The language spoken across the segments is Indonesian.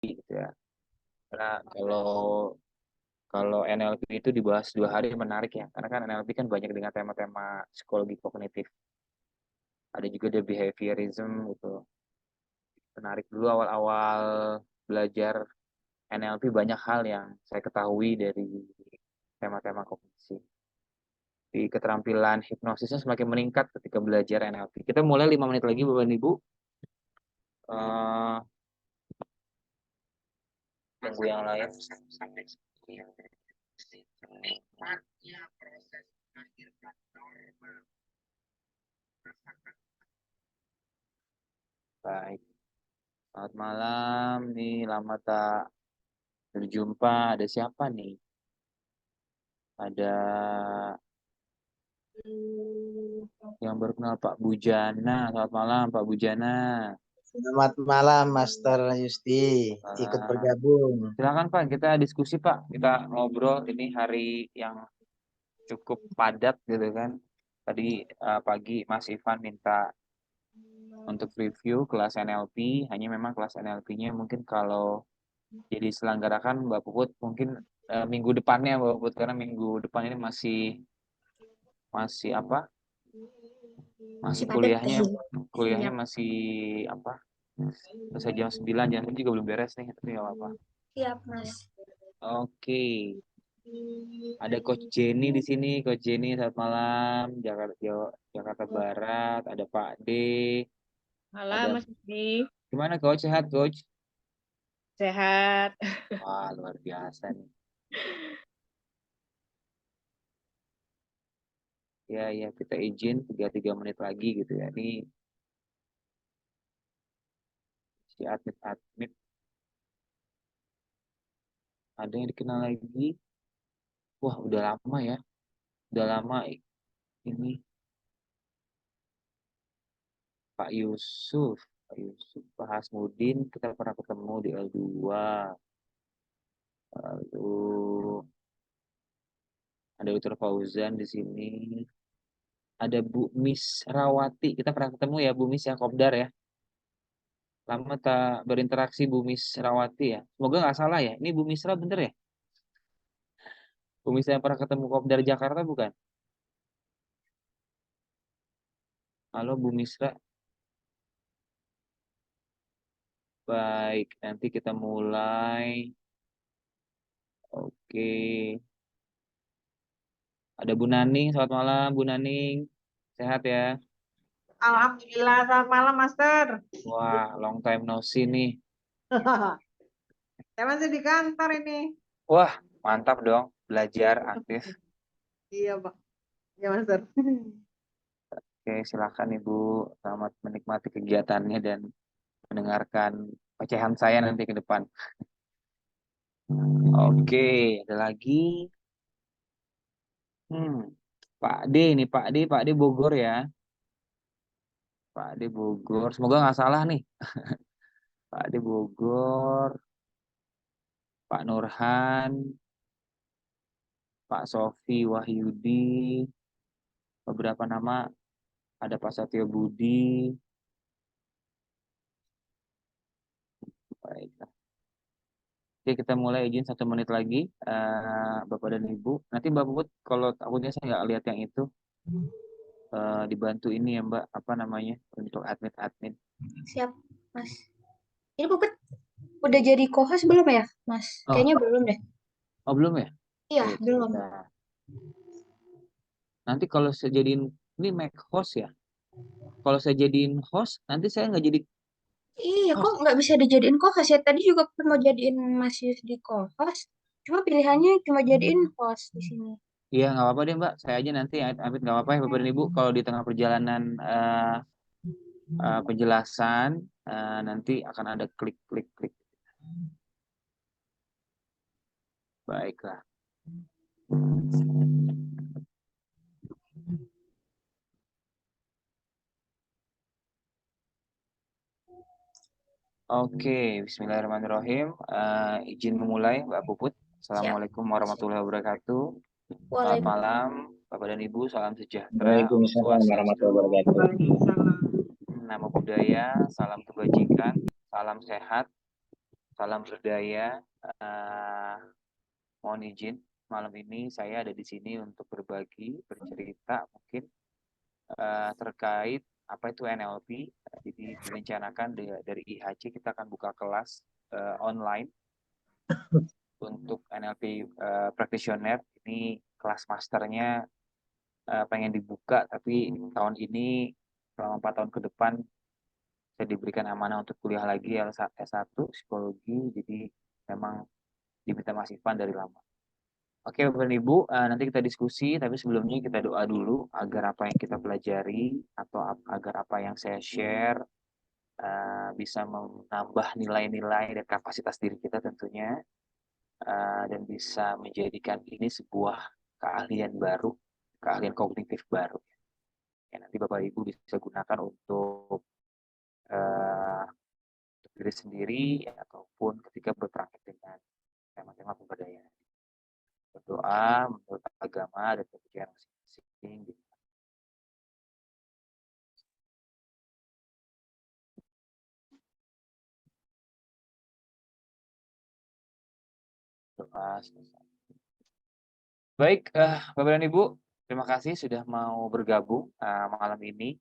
gitu ya. Karena kalau NLP itu dibahas 2 hari menarik ya, karena kan NLP kan banyak dengan tema-tema psikologi kognitif. Ada juga the behaviorism gitu. Menarik dulu awal-awal belajar NLP banyak hal yang saya ketahui dari tema-tema kognisi. Di keterampilan hipnosisnya semakin meningkat ketika belajar NLP. Kita mulai 5 menit lagi Bapak dan Ibu. Eh, Tunggu yang lain. Baik. Selamat malam. Nih lama tak berjumpa. Ada siapa nih? Ada yang berkenal Pak Bujana. Selamat malam Pak Bujana. Selamat malam, Master Yusti. Ikut Ah, bergabung. silakan Pak, kita diskusi Pak. Kita ngobrol. Ini hari yang cukup padat gitu kan. Tadi pagi Mas Ivan minta untuk review kelas NLP. Hanya memang kelas NLP-nya mungkin kalau jadi selenggarakan Mbak Puput mungkin minggu depannya Mbak Puput, karena minggu depan ini masih masih apa? Masih Masih padat. kuliahnya Siap. masih apa? Selesai jam 9, jam 7 juga belum beres nih, tapi nggak apa-apa. Siap, Mas. Oke. Ada Coach Jenny di sini. Coach Jenny, selamat malam. Jakarta Barat. Ada Pak D. Malam, Ada Mas Yudi. gimana Coach? Sehat Coach? Sehat. Wah, luar biasa nih. Ya, ya, kita izin 3 menit lagi gitu ya. Ini si admit ada yang dikenal lagi. Wah, udah lama ya. Udah lama ini Pak Yusuf. Pak Hasmudin, kita pernah ketemu di L2. Lalu ada Dr. Fauzan di sini. Ada Bu Miss Rawati. Kita pernah ketemu ya Bu Miss ya, Kopdar ya. Lama tak berinteraksi Bu Miss Rawati ya. Semoga nggak salah ya. Ini Bu Misra bener ya? Bu Misra yang pernah ketemu Kopdar Jakarta bukan? Halo Bu Misra. Baik, nanti kita mulai. Oke. Ada Bu Naning, selamat malam Bu Naning. Sehat ya? Alhamdulillah, selamat malam, Master. Wah, long time no see nih. Saya masih di kantor ini. Wah, mantap dong. Belajar aktif. Iya, Pak. Ya, Master. Oke, silakan Ibu. Selamat menikmati kegiatannya dan mendengarkan ocehan saya nanti ke depan. Oke, ada lagi. Hmm, Pak D nih, Pak D Bogor ya. Pak D Bogor. Semoga nggak salah nih. Pak D Bogor, Pak Nurhan, Pak Sofi Wahyudi, beberapa nama, ada Pak Satyo Budi. Baik. Oke, kita mulai izin 1 menit lagi, Bapak dan Ibu. Nanti Mbak Puput, kalau takutnya saya nggak lihat yang itu, dibantu ini ya Mbak, apa namanya, untuk admin. Siap, Mas. Ini Puput udah jadi co-host belum ya, Mas? Oh, Kayaknya belum deh. oh belum ya? Iya, Oke, belum. sebentar. Nanti kalau saya jadiin, ini make host ya. Kalau saya jadiin host, nanti saya nggak jadi Iya, kok host. nggak bisa dijadiin co-host ya? Tadi juga aku mau jadiin Mas Yus di co-host. Cuma pilihannya cuma jadiin host di sini. Iya, nggak apa-apa deh Mbak. Saya aja nanti, Amit nggak apa-apa ya Bapak dan Ibu. Kalau di tengah perjalanan penjelasan, nanti akan ada klik. Baiklah. Oke, Bismillahirrahmanirrahim. Izin memulai, Mbak Puput. Siap. Assalamualaikum warahmatullahi wabarakatuh. Selamat Waalaikumsalam. malam, Bapak dan Ibu. Salam sejahtera, Om Waalaikumsalam Swastiastu, warahmatullahi wabarakatuh. Waalaikumsalam. Namo Buddhaya, salam kebajikan, salam sehat, Salam berdaya. Mohon izin, malam ini saya ada di sini untuk berbagi, bercerita mungkin terkait apa itu NLP. Jadi direncanakan dari IHC kita akan buka kelas online untuk NLP practitioner. Ini kelas masternya pengen dibuka, tapi tahun ini selama 4 tahun ke depan saya diberikan amanah untuk kuliah lagi S1 psikologi, jadi memang diminta Mas Ivan dari lama. Oke Bapak dan Ibu, nanti kita diskusi, tapi sebelumnya kita doa dulu agar apa yang kita pelajari atau agar apa yang saya share bisa menambah nilai-nilai dan kapasitas diri kita tentunya, dan bisa menjadikan ini sebuah keahlian baru, keahlian kognitif baru. Ya, nanti Bapak Ibu bisa gunakan untuk diri sendiri ataupun ketika berpraktik dengan tema-tema pemberdayaan. Berdoa menurut agama dan kepercayaan masing-masing. Doa selesai. Baik, Bapak dan Ibu, terima kasih sudah mau bergabung malam ini.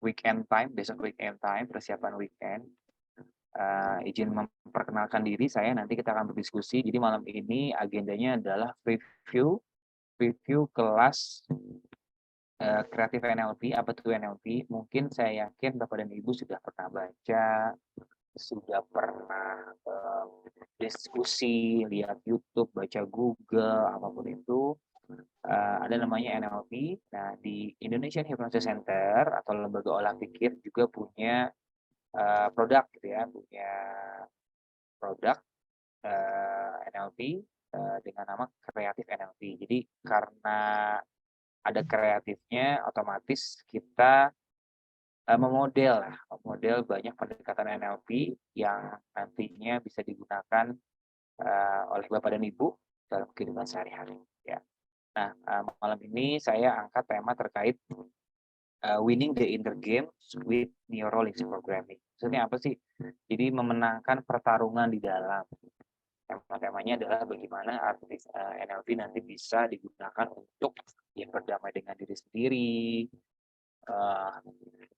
Weekend time, besok weekend time, persiapan weekend. Izin memperkenalkan diri saya, nanti kita akan berdiskusi. Jadi malam ini agendanya adalah review kelas kreatif NLP. Apa itu NLP? Mungkin saya yakin Bapak dan Ibu sudah pernah baca, sudah pernah diskusi, lihat YouTube, baca Google, apapun itu. Ada namanya NLP. Nah, di Indonesian Hypnosis Center atau lembaga olah pikir juga punya produk gitu ya, punya produk NLP dengan nama kreatif NLP. Jadi karena ada kreatifnya, otomatis kita memodel banyak pendekatan NLP yang nantinya bisa digunakan oleh Bapak dan Ibu dalam kehidupan sehari-hari. Ya. Nah, malam ini saya angkat tema terkait winning the inner game with neuro-linguistic programming. Maksudnya apa sih? Jadi memenangkan pertarungan di dalam. Temanya adalah bagaimana artis NLP nanti bisa digunakan untuk yang berdamai dengan diri sendiri,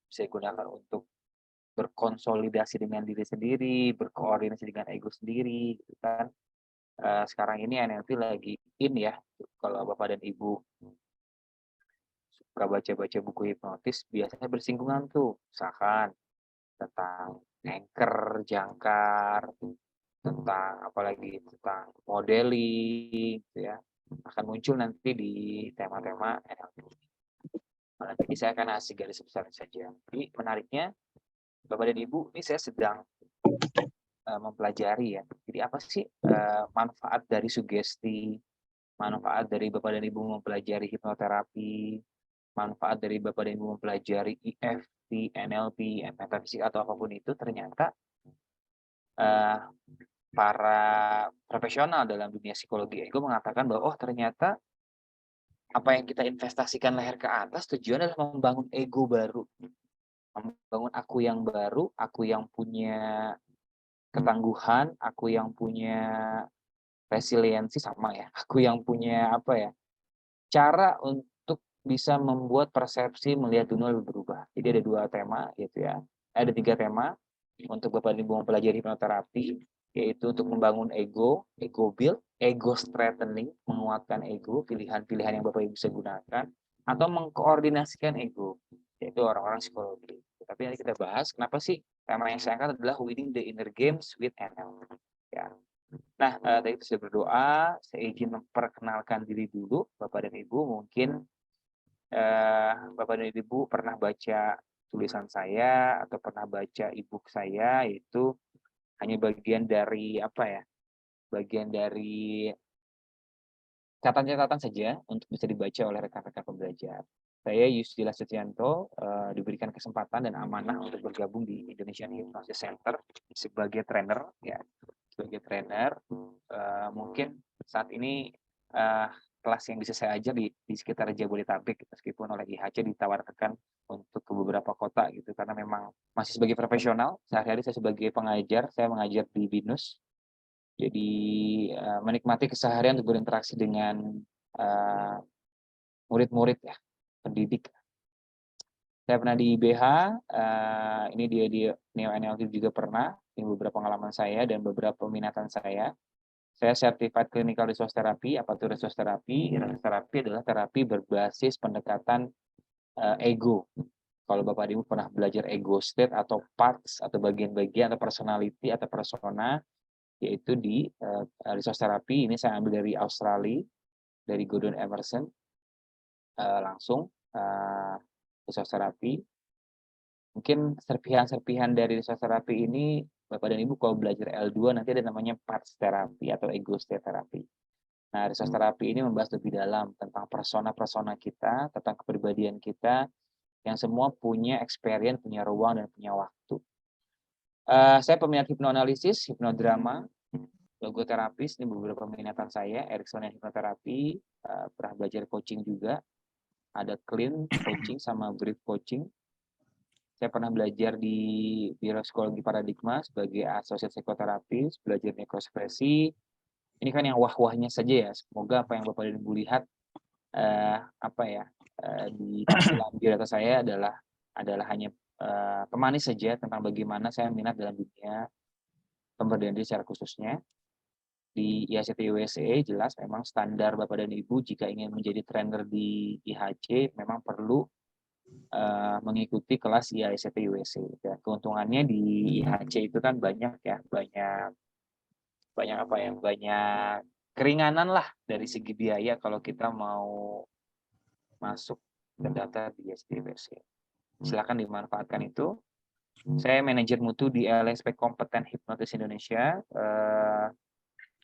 bisa digunakan untuk berkonsolidasi dengan diri sendiri, berkoordinasi dengan ego sendiri, gitu kan. Sekarang ini NLP lagi in ya. Kalau Bapak dan Ibu suka baca-baca buku hipnotis, biasanya bersinggungan tuh, misalkan tentang anchor, jangkar, tentang apalagi tentang modeling, gitu ya, akan muncul nanti di tema-tema NLP. Nanti saya akan kasih garis besar saja. Jadi menariknya, Bapak dan Ibu, ini saya sedang mempelajari ya. Jadi apa sih manfaat dari sugesti, manfaat dari Bapak dan Ibu mempelajari hipnoterapi, manfaat dari Bapak dan Ibu mempelajari EFT, NLP, metafisik atau apapun itu, ternyata para profesional dalam dunia psikologi ego mengatakan bahwa ternyata apa yang kita investasikan leher ke atas tujuannya adalah membangun ego baru, membangun aku yang baru, aku yang punya ketangguhan, aku yang punya resiliensi sama ya, aku yang punya apa ya, cara untuk bisa membuat persepsi melihat dunia lebih berubah. Jadi ada 2 tema gitu ya, ada 3 tema untuk Bapak dan Ibu mempelajari hipnoterapi, yaitu untuk membangun ego build, ego strengthening, menguatkan ego, pilihan-pilihan yang Bapak Ibu bisa gunakan, atau mengkoordinasikan ego, yaitu orang-orang psikologi. Tapi nanti kita bahas kenapa sih tema yang saya angkat adalah winning the inner games with NLP. Ya. Nah, tadi itu saya berdoa, saya izin memperkenalkan diri dulu, Bapak dan Ibu. Mungkin Bapak dan Ibu pernah baca tulisan saya atau pernah baca e-book saya, itu hanya bagian dari apa ya? Bagian dari catatan-catatan saja untuk bisa dibaca oleh rekan-rekan pembelajar. Saya Yusdila Setianto diberikan kesempatan dan amanah untuk bergabung di Indonesian Hypnosis Center sebagai trainer ya. Sebagai trainer mungkin saat ini kelas yang bisa saya ajar di sekitar Jabodetabek, meskipun oleh IHC ditawarkan untuk ke beberapa kota gitu, karena memang masih sebagai profesional, sehari-hari saya sebagai pengajar, saya mengajar di BINUS. Jadi menikmati keseharian untuk berinteraksi dengan murid-murid ya, pendidik. Saya pernah di IBH, ini dia di Neo NLP juga pernah, ini beberapa pengalaman saya dan beberapa peminatan saya. Saya Certified Clinical Resource Therapy. Apa itu resource therapy? Resource therapy adalah terapi berbasis pendekatan ego. Kalau Bapak Ibu pernah belajar ego state atau parts atau bagian-bagian atau personality atau persona, yaitu di resource therapy. Ini saya ambil dari Australia, dari Gordon Emerson, langsung resource therapy. Mungkin serpihan-serpihan dari resource therapy ini Bapak dan Ibu kalau belajar L2 nanti ada namanya parts therapy atau ego state therapy. Nah, resource therapy ini membahas lebih dalam tentang persona-persona kita, tentang kepribadian kita, yang semua punya experience, punya ruang, dan punya waktu. Saya peminat hipnoanalisis, hipnodrama, logoterapis, ini beberapa peminatan saya, Ericksonian hipnoterapi, pernah belajar coaching juga, ada clean coaching sama brief coaching. Saya pernah belajar di Biro Psikologi Paradigma sebagai associate psikoterapis, belajar neurospresi. Ini kan yang wah-wahnya saja ya. Semoga apa yang Bapak dan Ibu lihat di tampilan biodata saya adalah hanya pemanis saja tentang bagaimana saya minat dalam dunia pemberdayaan diri secara khususnya. Di IHCT USA jelas memang standar Bapak dan Ibu jika ingin menjadi trainer di IHC memang perlu mengikuti kelas IHCT USA. Dan keuntungannya di IHC itu kan banyak keringanan lah dari segi biaya kalau kita mau masuk ke data di IHCT USA. Silakan dimanfaatkan itu. Saya manajer mutu di LSP Kompeten Hipnotis Indonesia.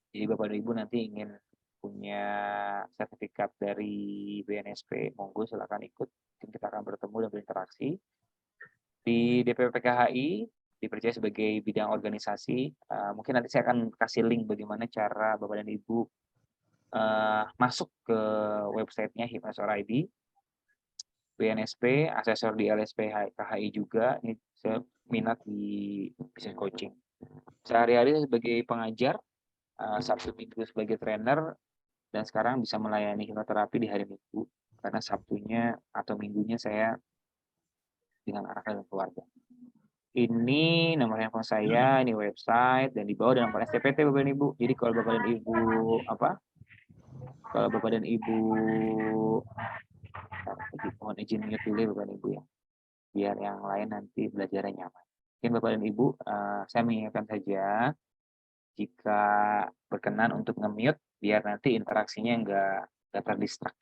Jadi Bapak dan Ibu nanti ingin punya sertifikat dari BNSP, monggo silakan ikut. Mungkin kita akan bertemu dan berinteraksi. Di DPP PKHI dipercaya sebagai bidang organisasi. Mungkin nanti saya akan kasih link bagaimana cara Bapak dan Ibu masuk ke websitenya Hypnosor ID. BNSP, asesor di LSP KHI juga. Ini saya minat di business coaching. Sehari-hari sebagai pengajar, Sabtu Minggu sebagai trainer, dan sekarang bisa melayani hipnoterapi di hari Minggu karena Sabtunya atau Minggunya saya dengan anak dan keluarga. Ini nomor handphone saya, ini website, dan di bawah ada nomor STPT Bapak dan Ibu. Jadi kalau Bapak dan Ibu mohon izin mute dulu Bapak dan Ibu ya, biar yang lain nanti belajarnya nyaman. Mungkin Bapak dan Ibu, saya mengingatkan saja jika berkenan untuk nge-mute biar nanti interaksinya nggak terdistrak.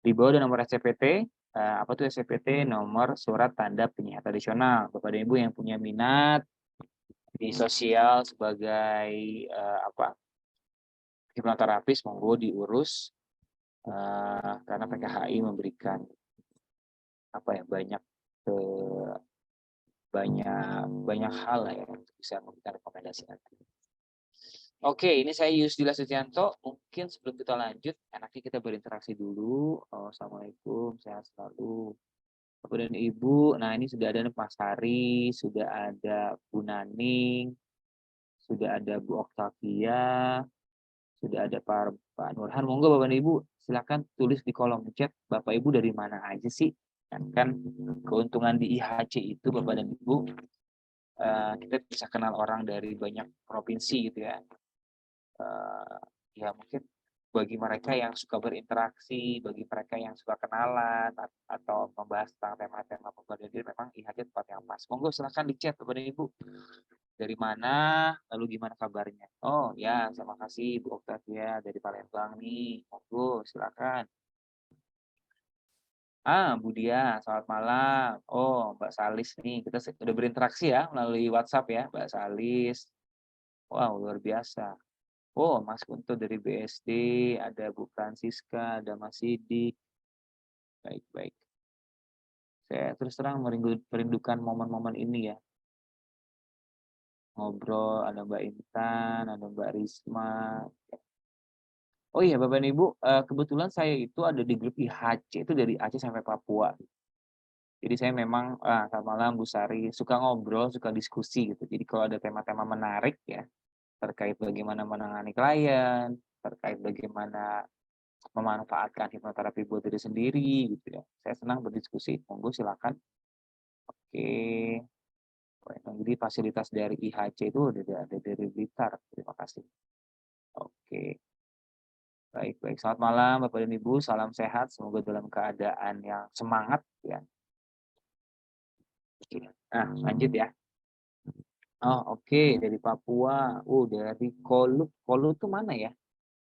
Di bawah ada nomor SCPT. Apa tuh SCPT? Nomor surat tanda penyiar tradisional. Bapak dan Ibu yang punya minat di sosial sebagai hipnoterapis, monggo diurus karena PKHI memberikan banyak hal lah ya untuk bisa memberikan rekomendasi nanti. Oke, ini saya Yusdila Sucianto. Mungkin sebelum kita lanjut, enaknya kita berinteraksi dulu. Assalamualaikum, sehat selalu. Bapak dan Ibu, nah ini sudah ada Mas Hari, sudah ada Bu Naning, sudah ada Bu Oktavia, sudah ada Pak Nurhan. Monggo Bapak dan Ibu, silakan tulis di kolom chat Bapak Ibu dari mana aja sih. Kan keuntungan di IHC itu Bapak dan Ibu, kita bisa kenal orang dari banyak provinsi gitu ya. Ya mungkin bagi mereka yang suka berinteraksi, bagi mereka yang suka kenalan atau membahas tentang tema-tema pemberdayaan diri, memang IHC tempat yang pas. Monggo silakan di chat Bapak dan Ibu. Dari mana, lalu gimana kabarnya? Oh ya, terima kasih Bu Oktavia dari Palembang nih. Monggo silakan. Bu Dia, selamat malam. Oh, Mbak Salis nih, kita sudah berinteraksi ya melalui WhatsApp ya, Mbak Salis. Wow, luar biasa. Oh, Mas Kunto dari BSD, ada Bu Francisca, ada Mas Sidik. Baik. Saya terus terang merindukan momen-momen ini ya. Ngobrol, ada Mbak Intan, ada Mbak Risma. Oh iya, Bapak dan Ibu, kebetulan saya itu ada di grup IHC itu dari Aceh sampai Papua. Jadi saya memang selamat malam Bu Sari, suka ngobrol, suka diskusi gitu. Jadi kalau ada tema-tema menarik ya, terkait bagaimana menangani klien, terkait bagaimana memanfaatkan hipnoterapi buat diri sendiri gitu ya. Saya senang berdiskusi, monggo silakan. Oke. Jadi fasilitas dari IHC itu ada dari Blitar. Terima kasih. Oke. Baik. Selamat malam Bapak dan Ibu, salam sehat, semoga dalam keadaan yang semangat ya. Oke. Nah, lanjut ya. Oh, oke, dari Papua. Dari Kolut. Kolut itu mana ya?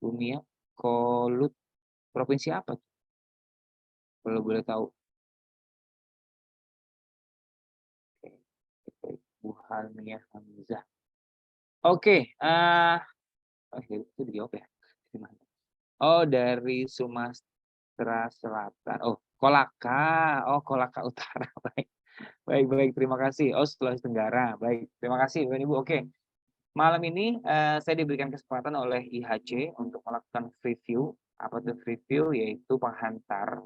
Bumi ya. Kolut provinsi apa tuh? Kalau boleh tahu. Oke. Baik. Bu Halmia Hamzah. Oke, itu dijawab ya. Gimana? Oh, dari Sumatera Selatan. Oh, Kolaka. Oh, Kolaka Utara. Baik. Terima kasih. Oh, Sulawesi Tenggara. Baik. Terima kasih, Bapak Ibu. Oke. Malam ini saya diberikan kesempatan oleh IHC untuk melakukan review. Apa itu review? Yaitu penghantar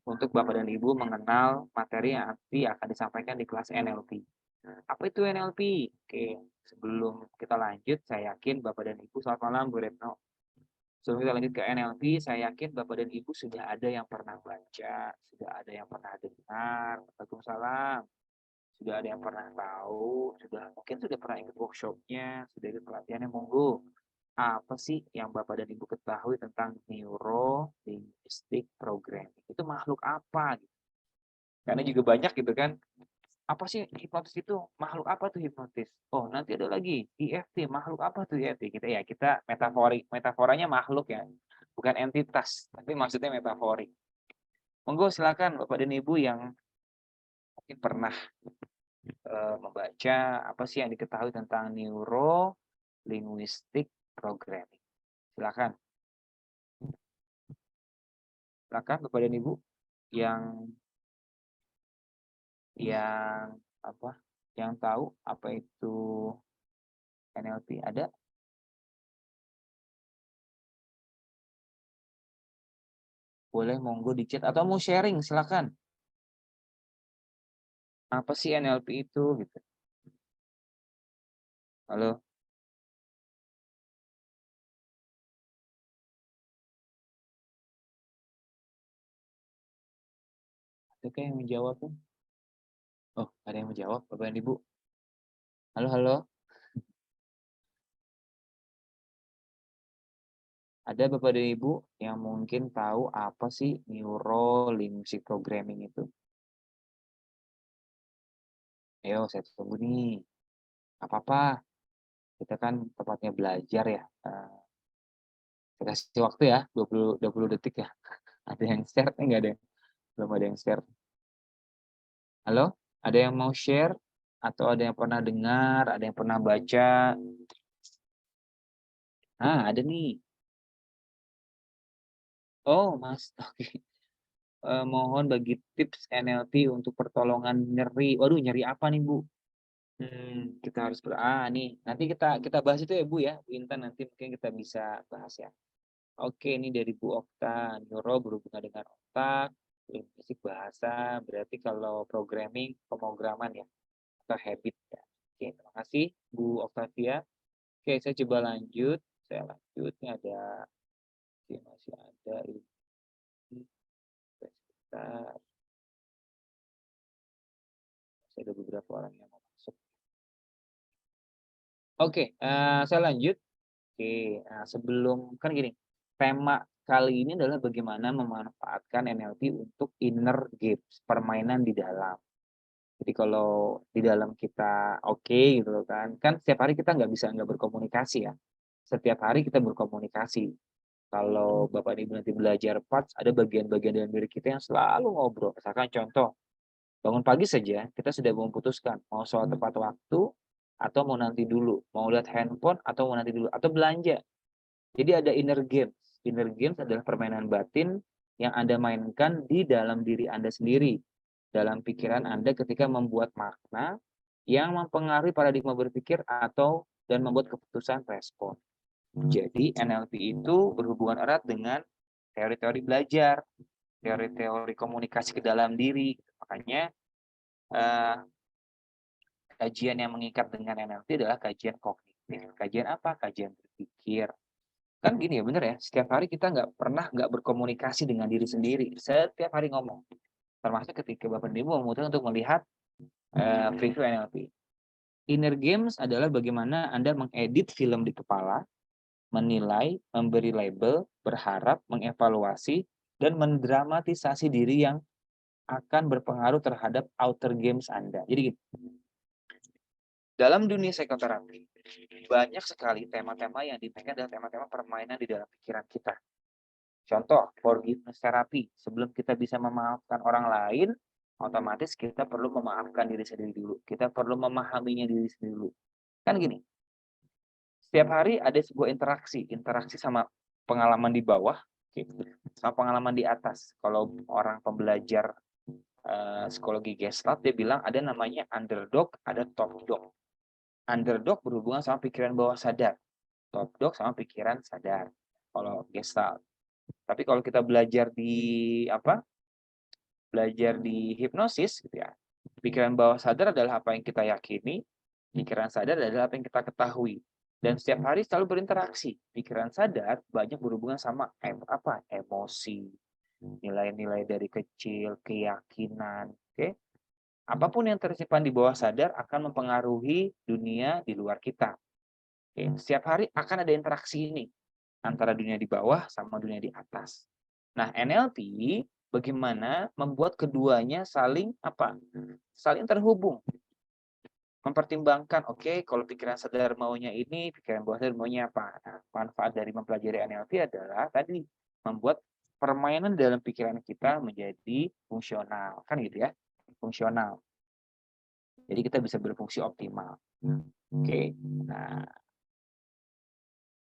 untuk Bapak dan Ibu mengenal materi yang nanti akan disampaikan di kelas NLP. Apa itu NLP? Oke, sebelum kita lanjut, saya yakin Bapak dan Ibu, selamat malam Bu Retno. Sebelum kita lanjut ke NLP, saya yakin Bapak dan Ibu sudah ada yang pernah baca, sudah ada yang pernah dengar. Waalaikumsalam. Sudah ada yang pernah tahu, mungkin sudah pernah ikut workshopnya, sudah ikut pelatihannya, monggo. Apa sih yang Bapak dan Ibu ketahui tentang neuro linguistic programming? Itu makhluk apa? Karena juga banyak gitu kan. Apa sih hipnotis itu? Makhluk apa tuh hipnotis? Oh, nanti ada lagi EFT, makhluk apa tuh EFT? Kita metaforanya makhluk ya. Bukan entitas, tapi maksudnya metaforik. Monggo silakan Bapak dan Ibu yang mungkin pernah membaca apa sih yang diketahui tentang neuro linguistic programming. Silakan Bapak dan Ibu yang apa? Yang tahu apa itu NLP ada? Boleh monggo di chat atau mau sharing silakan. Apa sih NLP itu gitu. Halo. Ada yang menjawab tuh? Oh, ada yang menjawab Bapak dan Ibu. Halo. Ada Bapak dan Ibu yang mungkin tahu apa sih neuro linguistic programming itu? Ayo, saya tunggu nih. Apa-apa, kita kan tempatnya belajar ya. Saya kasih waktu ya, 20 detik ya. Ada yang share? Enggak ada. Belum ada yang share. Halo? Ada yang mau share? Atau ada yang pernah dengar? Ada yang pernah baca? Ada nih. Oh, Mas. Oke. Mohon bagi tips NLP untuk pertolongan nyeri. Waduh, nyeri apa nih, Bu? Kita harus nih. Nanti kita bahas itu ya, Bu ya. Bu Intan, nanti mungkin kita bisa bahas ya. Oke, ini dari Bu Okta. Neuro berhubungan dengan otak, linguistik bahasa, berarti kalau programming, pemrograman ya, atau habit ya. Oke, terima kasih Bu Oktavia. Oke, saya coba lanjut. Saya lanjut, ini ada, masih ada ini. Sebentar. Masih ada beberapa orang yang mau masuk. Oke, saya lanjut. Oke, sebelum, kan gini, tema kali ini adalah bagaimana memanfaatkan NLP untuk inner games, permainan di dalam. Jadi kalau di dalam kita oke gitu loh kan setiap hari kita nggak berkomunikasi ya. Setiap hari kita berkomunikasi. Kalau Bapak Ibu nanti belajar parts, ada bagian-bagian dalam diri kita yang selalu ngobrol. Misalkan contoh, bangun pagi saja kita sudah memutuskan mau sholat tepat waktu atau mau nanti dulu, mau lihat handphone atau mau nanti dulu, atau belanja. Jadi ada inner games. Inner games adalah permainan batin yang Anda mainkan di dalam diri Anda sendiri, dalam pikiran Anda ketika membuat makna yang mempengaruhi paradigma berpikir dan membuat keputusan respon. Jadi NLP itu berhubungan erat dengan teori-teori belajar, teori-teori komunikasi ke dalam diri. Makanya kajian yang mengikat dengan NLP adalah kajian kognitif. Kajian apa? Kajian berpikir. Kan gini ya, bener ya, setiap hari kita nggak berkomunikasi dengan diri sendiri. Setiap hari ngomong. Termasuk ketika Bapak dan Ibu memutuskan untuk melihat preview NLP. Inner games adalah bagaimana Anda mengedit film di kepala, menilai, memberi label, berharap, mengevaluasi, dan mendramatisasi diri yang akan berpengaruh terhadap outer games Anda. Jadi gitu. Dalam dunia psikoterapi, banyak sekali tema-tema yang dipegang adalah tema-tema permainan di dalam pikiran kita. Contoh, forgiveness therapy. Sebelum kita bisa memaafkan orang lain, otomatis kita perlu memaafkan diri sendiri dulu. Kita perlu memahaminya diri sendiri dulu. Kan gini, setiap hari ada sebuah interaksi sama pengalaman di bawah, sama pengalaman di atas. Kalau orang pembelajar psikologi Gestalt, dia bilang ada namanya underdog, ada top dog. Underdog berhubungan sama pikiran bawah sadar. Top dog sama pikiran sadar. Kalau Gestalt. Tapi kalau kita belajar di hipnosis gitu ya. Pikiran bawah sadar adalah apa yang kita yakini, pikiran sadar adalah apa yang kita ketahui. Dan setiap hari selalu berinteraksi. Pikiran sadar banyak berhubungan sama emosi, nilai-nilai dari kecil, keyakinan, oke? Apapun yang tersimpan di bawah sadar akan mempengaruhi dunia di luar kita. Oke? Setiap hari akan ada interaksi ini antara dunia di bawah sama dunia di atas. Nah, NLP bagaimana membuat keduanya saling terhubung. Mempertimbangkan, oke, kalau pikiran sadar maunya ini, pikiran bawah sadar maunya apa. Nah, manfaat dari mempelajari NLP adalah tadi membuat permainan dalam pikiran kita menjadi fungsional, kan gitu ya, fungsional. Jadi kita bisa berfungsi optimal. Oke. Nah,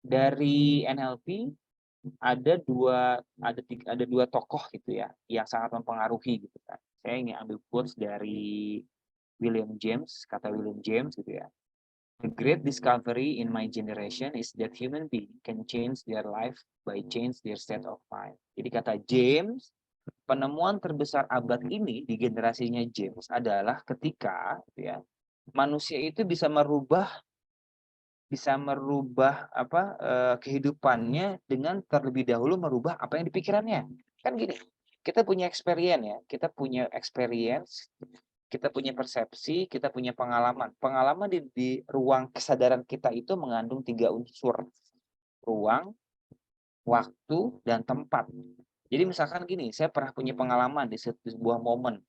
dari NLP ada dua tokoh gitu ya yang sangat mempengaruhi gitu kan. Saya ingin ambil quotes dari William James, kata William James gitu ya. The great discovery in my generation is that human being can change their life by change their state of mind. Jadi kata James, penemuan terbesar abad ini di generasinya James adalah ketika gitu ya, manusia itu bisa merubah kehidupannya dengan terlebih dahulu merubah apa yang dipikirannya. Kan gini, kita punya experience, kita punya persepsi, kita punya pengalaman. Pengalaman di ruang kesadaran kita itu mengandung 3 unsur. Ruang, waktu, dan tempat. Jadi misalkan gini, saya pernah punya pengalaman di sebuah momen.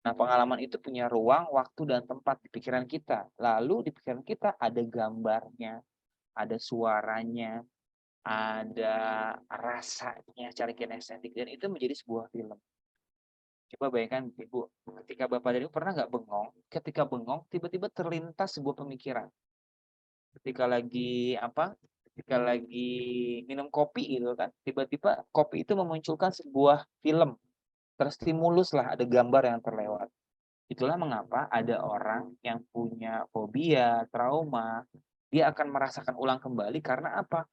Nah, pengalaman itu punya ruang, waktu, dan tempat di pikiran kita. Lalu di pikiran kita ada gambarnya, ada suaranya, ada rasanya, secara kinestetik, dan itu menjadi sebuah film. Coba bayangkan, Ibu, ketika Bapak dan Ibu pernah nggak bengong? Ketika bengong, tiba-tiba terlintas sebuah pemikiran. Ketika lagi minum kopi gitu kan, tiba-tiba kopi itu memunculkan sebuah film. Terstimulus lah, ada gambar yang terlewat. Itulah mengapa ada orang yang punya fobia, trauma, dia akan merasakan ulang kembali karena apa?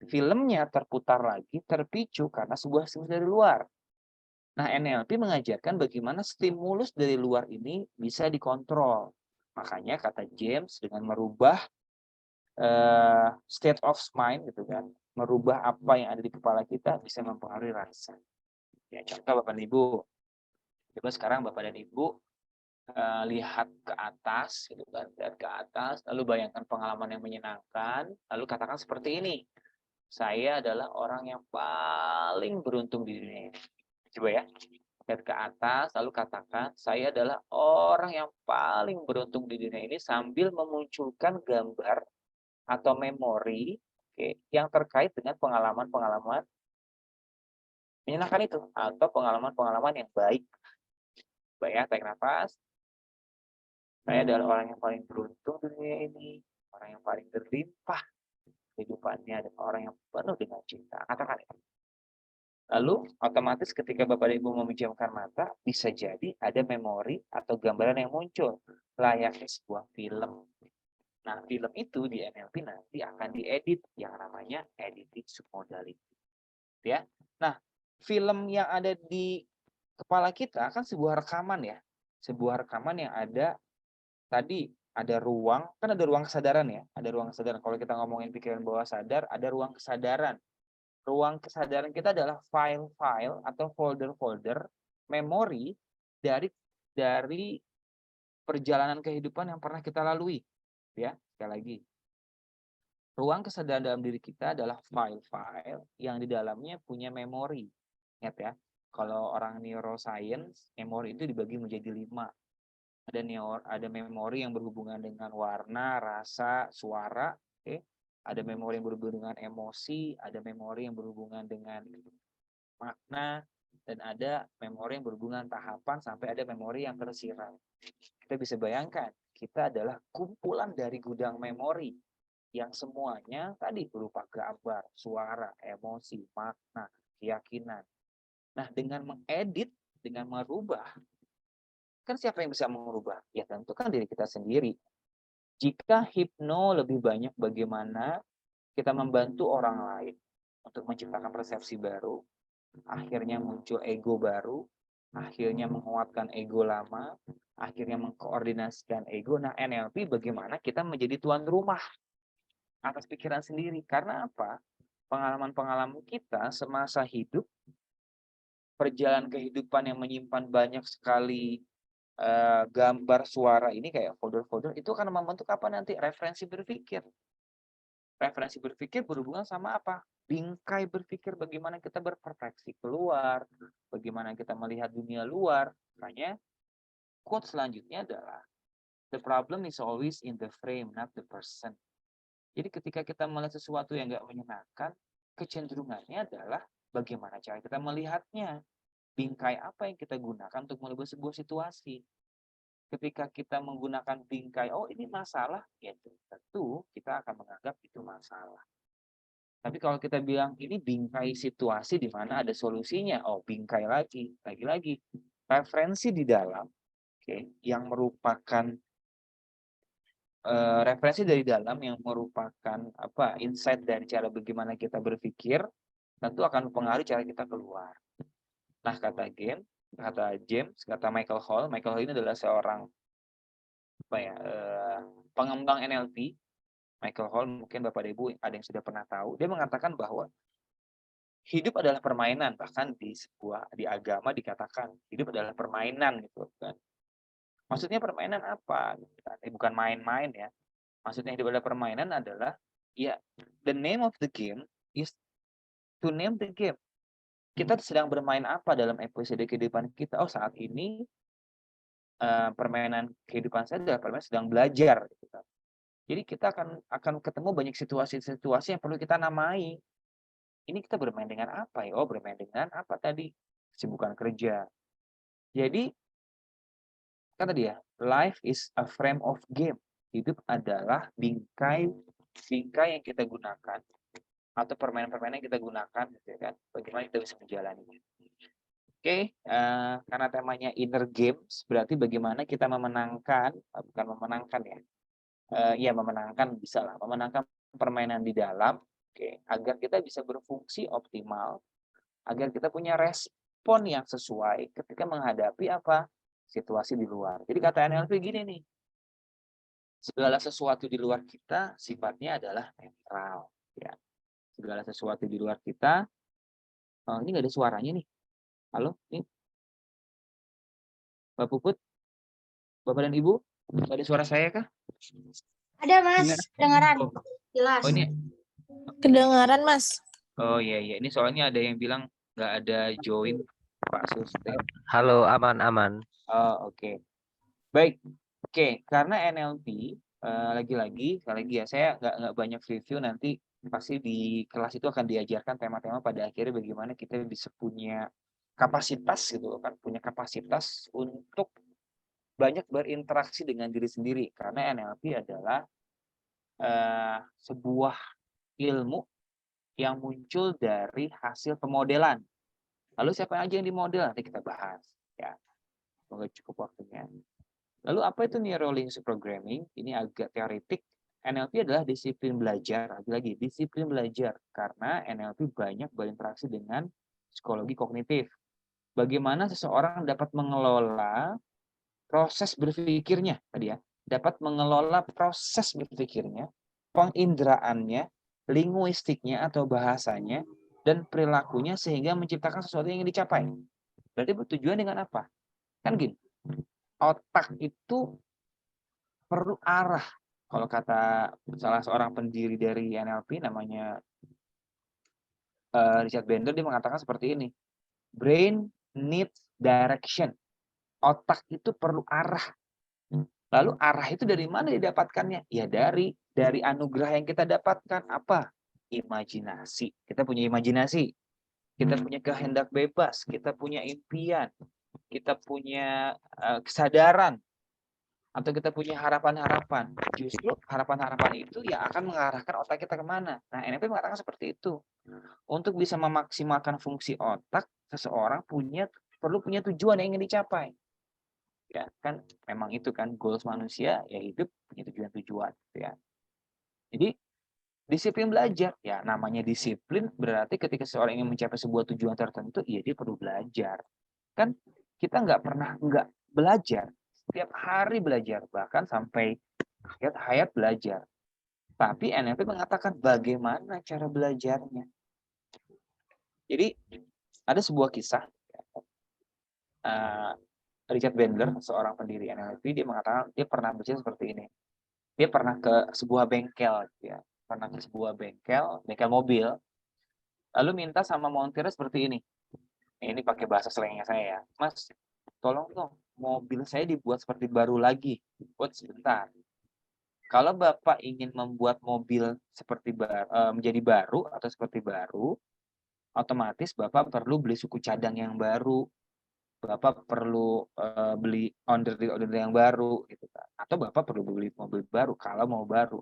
Filmnya terputar lagi, terpicu karena sebuah stimulus dari luar. Nah, NLP mengajarkan bagaimana stimulus dari luar ini bisa dikontrol. Makanya kata James, dengan merubah state of mind gitu kan, merubah apa yang ada di kepala kita bisa mempengaruhi rasa. Ya, contoh Bapak dan Ibu. Coba sekarang Bapak dan Ibu lihat ke atas gitu kan, lihat ke atas, lalu bayangkan pengalaman yang menyenangkan, lalu katakan seperti ini. Saya adalah orang yang paling beruntung di dunia ini. Coba ya. Lihat ke atas, lalu katakan, saya adalah orang yang paling beruntung di dunia ini sambil memunculkan gambar atau memori yang terkait dengan pengalaman-pengalaman menyenangkan itu atau pengalaman-pengalaman yang baik. Coba ya, tarik nafas. Saya adalah orang yang paling beruntung di dunia ini, orang yang paling berlimpah kehidupannya, dan orang yang penuh dengan cinta. Katakan itu. Lalu otomatis ketika Bapak dan Ibu memejamkan mata, bisa jadi ada memori atau gambaran yang muncul layaknya sebuah film. Nah, film itu di NLP nanti akan diedit yang namanya editing submodality. Ya. Nah, film yang ada di kepala kita kan sebuah rekaman ya. Sebuah rekaman yang ada tadi ada ruang, kan ada ruang kesadaran ya. Ada ruang kesadaran. Kalau kita ngomongin pikiran bawah sadar, ada ruang kesadaran. Ruang kesadaran kita adalah file-file atau folder-folder memori dari perjalanan kehidupan yang pernah kita lalui. Ya, sekali lagi. Ruang kesadaran dalam diri kita adalah file-file yang di dalamnya punya memori. Ingat ya, kalau orang neuroscience, memori itu dibagi menjadi 5. Ada memori yang berhubungan dengan warna, rasa, suara, okay? Ada memori yang berhubungan dengan emosi, ada memori yang berhubungan dengan makna, dan ada memori yang berhubungan tahapan sampai ada memori yang tersirat. Kita bisa bayangkan, kita adalah kumpulan dari gudang memori yang semuanya tadi berupa gambar, suara, emosi, makna, keyakinan. Nah, dengan mengedit, dengan merubah, kan siapa yang bisa mengubah? Ya tentu kan diri kita sendiri. Jika hipno lebih banyak bagaimana kita membantu orang lain untuk menciptakan persepsi baru, akhirnya muncul ego baru, akhirnya menguatkan ego lama, akhirnya mengkoordinasikan ego. Nah, NLP bagaimana kita menjadi tuan rumah atas pikiran sendiri. Karena apa? Pengalaman-pengalaman kita semasa hidup, perjalanan kehidupan yang menyimpan banyak sekali gambar suara ini kayak folder-folder itu akan membentuk apa nanti referensi berpikir. Referensi berpikir berhubungan sama apa? Bingkai berpikir bagaimana kita berperspektif keluar, bagaimana kita melihat dunia luar. Makanya quote selanjutnya adalah the problem is always in the frame, not the person. Jadi ketika kita melihat sesuatu yang nggak menyenangkan, kecenderungannya adalah bagaimana cara kita melihatnya. Bingkai apa yang kita gunakan untuk melihat sebuah situasi. Ketika kita menggunakan bingkai, oh ini masalah, ya tentu kita akan menganggap itu masalah. Tapi kalau kita bilang ini bingkai situasi di mana ada solusinya, oh bingkai lagi-lagi. Referensi di dalam, yang merupakan referensi dari dalam yang merupakan insight dari cara bagaimana kita berpikir, tentu akan mempengaruhi cara kita keluar. Nah, kata James, kata Michael Hall ini adalah seorang pengembang NLP. Michael Hall mungkin Bapak Ibu ada yang sudah pernah tahu. Dia mengatakan bahwa hidup adalah permainan, bahkan di agama dikatakan hidup adalah permainan gitu kan. Maksudnya permainan apa? Bukan main-main ya. Maksudnya hidup adalah permainan adalah ya the name of the game is to name the game. Kita sedang bermain apa dalam episode kehidupan kita? Oh, saat ini permainan kehidupan saya adalah permainan sedang belajar. Gitu. Jadi kita akan ketemu banyak situasi-situasi yang perlu kita namai. Ini kita bermain dengan apa ya? Oh, bermain dengan apa tadi? Kesibukan kerja. Jadi, kata dia, life is a frame of game. Hidup adalah bingkai yang kita gunakan. Atau permainan-permainan yang kita gunakan. Gitu kan? Bagaimana kita bisa menjalani. Oke, karena temanya inner games, berarti bagaimana kita memenangkan, bukan memenangkan ya, memenangkan bisa lah, memenangkan permainan di dalam, agar kita bisa berfungsi optimal, agar kita punya respon yang sesuai ketika menghadapi situasi di luar. Jadi kata NLP gini nih, segala sesuatu di luar kita sifatnya adalah netral, ya. Segala sesuatu di luar kita, ini nggak ada suaranya nih. Halo, nih, Mbak Puput, Bapak dan Ibu, ada suara saya kah? Ada Mas, kedengaran. Jelas. Oh ini. Kedengaran Mas. Oh iya, ini soalnya ada yang bilang nggak ada join Pak Susten. Halo, aman. Oh oke. Baik, karena NLP lagi-lagi ya, saya nggak banyak review, nanti pasti di kelas itu akan diajarkan tema-tema pada akhirnya bagaimana kita bisa punya kapasitas gitu kan, punya kapasitas untuk banyak berinteraksi dengan diri sendiri, karena NLP adalah sebuah ilmu yang muncul dari hasil pemodelan. Lalu siapa aja yang dimodel? Nanti kita bahas. Ya, semoga cukup waktunya. Lalu apa itu Neuro Linguistic Programming? Ini agak teoretik. NLP adalah disiplin belajar, lagi-lagi disiplin belajar, karena NLP banyak berinteraksi dengan psikologi kognitif. Bagaimana seseorang dapat mengelola proses berpikirnya tadi ya, dapat mengelola proses berpikirnya, pengindraannya, linguistiknya atau bahasanya, dan perilakunya sehingga menciptakan sesuatu yang ingin dicapai. Berarti bertujuan dengan apa? Kan gini, otak itu perlu arah. Kalau kata salah seorang pendiri dari NLP namanya Richard Bandler, dia mengatakan seperti ini. Brain needs direction. Otak itu perlu arah. Lalu arah itu dari mana didapatkannya? Ya dari anugerah yang kita dapatkan. Apa? Imajinasi. Kita punya imajinasi. Kita punya kehendak bebas. Kita punya impian. Kita punya kesadaran. Atau kita punya harapan-harapan. Justru harapan-harapan itu yang akan mengarahkan otak kita kemana. Nah, NLP mengatakan seperti itu. Untuk bisa memaksimalkan fungsi otak, seseorang perlu punya tujuan yang ingin dicapai. Ya, kan memang itu kan goals manusia, ya hidup punya tujuan-tujuan. Ya. Jadi, disiplin belajar. Ya, namanya disiplin berarti ketika seseorang ingin mencapai sebuah tujuan tertentu, ya dia perlu belajar. Kan kita nggak pernah nggak belajar. Setiap hari belajar, bahkan sampai akhir hayat belajar. Tapi NLP mengatakan bagaimana cara belajarnya. Jadi ada sebuah kisah, Richard Bandler, seorang pendiri NLP, dia mengatakan dia pernah baca seperti ini. Dia pernah ke sebuah bengkel, ya, pernah ke sebuah bengkel mobil, lalu minta sama montirnya seperti ini. Ini pakai bahasa slangnya saya ya, Mas, tolong dong, mobil saya dibuat seperti baru lagi, buat sebentar. Kalau Bapak ingin membuat mobil seperti menjadi baru atau seperti baru, otomatis Bapak perlu beli suku cadang yang baru, Bapak perlu beli order yang baru, gitu kan. Atau Bapak perlu beli mobil baru kalau mau baru.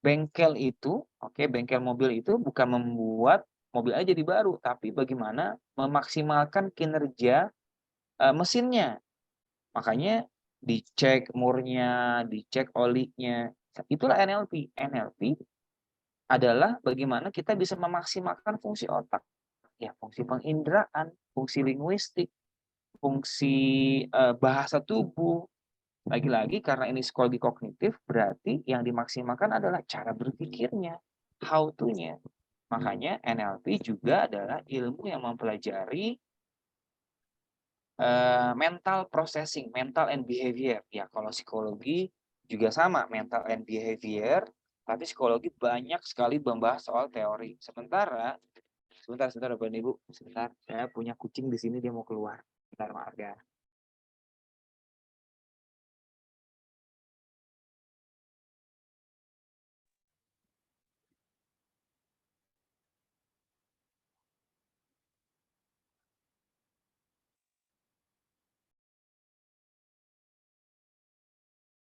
Bengkel itu, bengkel mobil itu bukan membuat mobil aja jadi baru, tapi bagaimana memaksimalkan kinerja mesinnya. Makanya dicek murnya, dicek olinya. Itulah NLP. NLP adalah bagaimana kita bisa memaksimalkan fungsi otak. Ya, fungsi penginderaan, fungsi linguistik, fungsi bahasa tubuh. Lagi-lagi karena ini psikologi kognitif, berarti yang dimaksimalkan adalah cara berpikirnya, how to-nya. Makanya NLP juga adalah ilmu yang mempelajari mental processing, mental and behavior. Ya, kalau psikologi juga sama, mental and behavior, tapi psikologi banyak sekali membahas soal teori. Sebentar Bapak dan Ibu, sebentar. Saya punya kucing di sini, dia mau keluar. Bentar, maaf ya.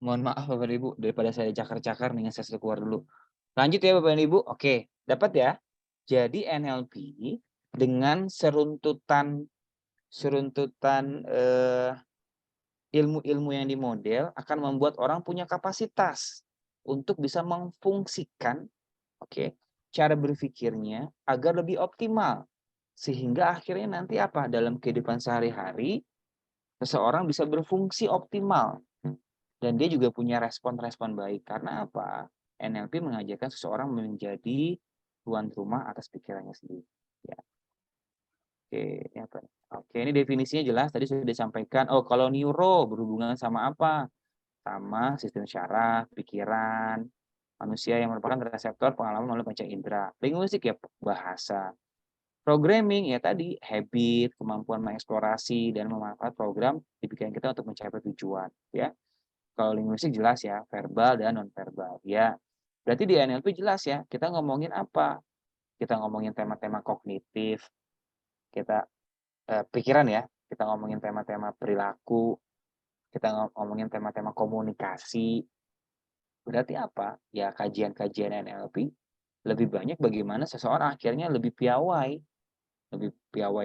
Mohon maaf Bapak dan Ibu, daripada saya cakar-cakar, dengan saya keluar dulu. Lanjut ya Bapak dan Ibu. Oke, dapat ya. Jadi NLP dengan seruntutan ilmu-ilmu yang dimodel akan membuat orang punya kapasitas untuk bisa memfungsikan cara berpikirnya agar lebih optimal. Sehingga akhirnya nanti apa? Dalam kehidupan sehari-hari, seseorang bisa berfungsi optimal. Dan dia juga punya respon-respon baik. Karena apa? NLP mengajarkan seseorang menjadi tuan rumah atas pikirannya sendiri. Ya. Oke, ini definisinya jelas. Tadi sudah disampaikan. Oh, kalau neuro berhubungan sama apa? Sama sistem syaraf, pikiran, manusia yang merupakan reseptor pengalaman melalui panca indera. Linguistik ya bahasa. Programming ya tadi habit, kemampuan mengeksplorasi dan memanfaat program di pikiran kita untuk mencapai tujuan. Ya. Kalau linguistik jelas ya, verbal dan non-verbal. Ya, berarti di NLP jelas ya, kita ngomongin apa? Kita ngomongin tema-tema kognitif, kita pikiran ya, kita ngomongin tema-tema perilaku, kita ngomongin tema-tema komunikasi. Berarti apa? Ya, kajian-kajian NLP lebih banyak bagaimana seseorang akhirnya lebih piawai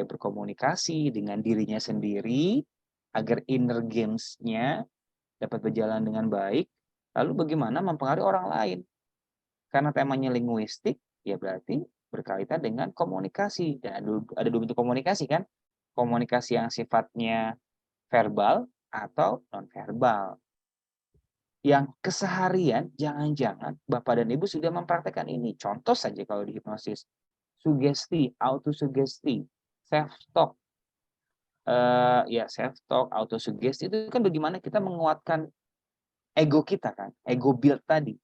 berkomunikasi dengan dirinya sendiri, agar inner games-nya dapat berjalan dengan baik, Lalu bagaimana mempengaruhi orang lain? Karena temanya linguistik, ya berarti berkaitan dengan komunikasi. Dan ada dua bentuk komunikasi kan? Komunikasi yang sifatnya verbal atau non-verbal. Yang keseharian, jangan-jangan Bapak dan Ibu sudah mempraktekkan ini. Contoh saja kalau di hipnosis. Sugesti, autosugesti, self-talk. Self-talk, autosugesti itu kan bagaimana kita menguatkan ego kita kan. Ego build tadi.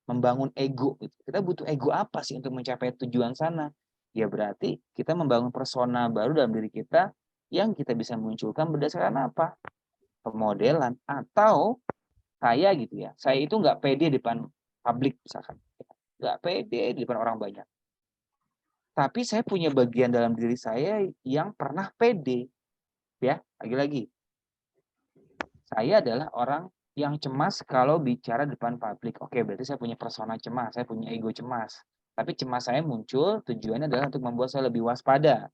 Membangun ego. Kita butuh ego apa sih untuk mencapai tujuan sana? Ya berarti kita membangun persona baru dalam diri kita yang kita bisa munculkan berdasarkan apa? Pemodelan atau saya gitu ya. Saya itu nggak pede di depan publik misalkan. Nggak pede di depan orang banyak. Tapi saya punya bagian dalam diri saya yang pernah pede. Ya, lagi-lagi. Saya adalah orang yang cemas kalau bicara depan publik. Oke, berarti saya punya persona cemas, saya punya ego cemas. Tapi cemas saya muncul tujuannya adalah untuk membuat saya lebih waspada.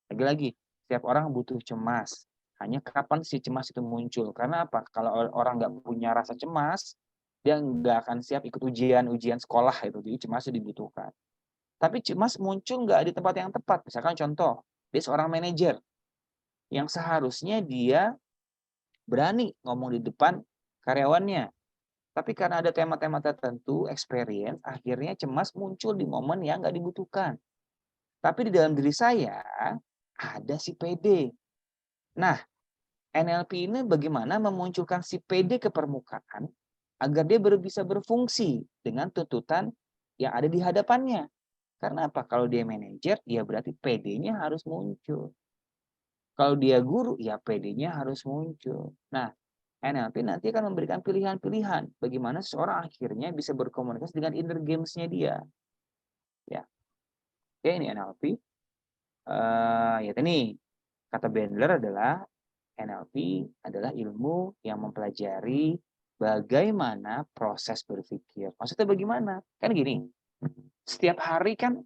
Lagi-lagi, setiap orang butuh cemas. Hanya kapan si cemas itu muncul? Karena apa? Kalau orang nggak punya rasa cemas, dia nggak akan siap ikut ujian sekolah itu. Jadi cemas itu dibutuhkan. Tapi cemas muncul nggak di tempat yang tepat. Misalkan contoh, dia seorang manajer yang seharusnya dia berani ngomong di depan karyawannya. Tapi karena ada tema-tema tertentu, experience, akhirnya cemas muncul di momen yang nggak dibutuhkan. Tapi di dalam diri saya ada si PD. Nah, NLP ini bagaimana memunculkan si PD ke permukaan agar dia bisa berfungsi dengan tuntutan yang ada di hadapannya. Karena apa? Kalau dia manajer, ya berarti PD-nya harus muncul. Kalau dia guru, ya PD-nya harus muncul. Nah, NLP nanti akan memberikan pilihan-pilihan bagaimana seseorang akhirnya bisa berkomunikasi dengan inner games-nya dia. Ya, oke, ini NLP. Ya, ini kata Bandler adalah NLP adalah ilmu yang mempelajari bagaimana proses berpikir. Maksudnya bagaimana? Kan gini, setiap hari kan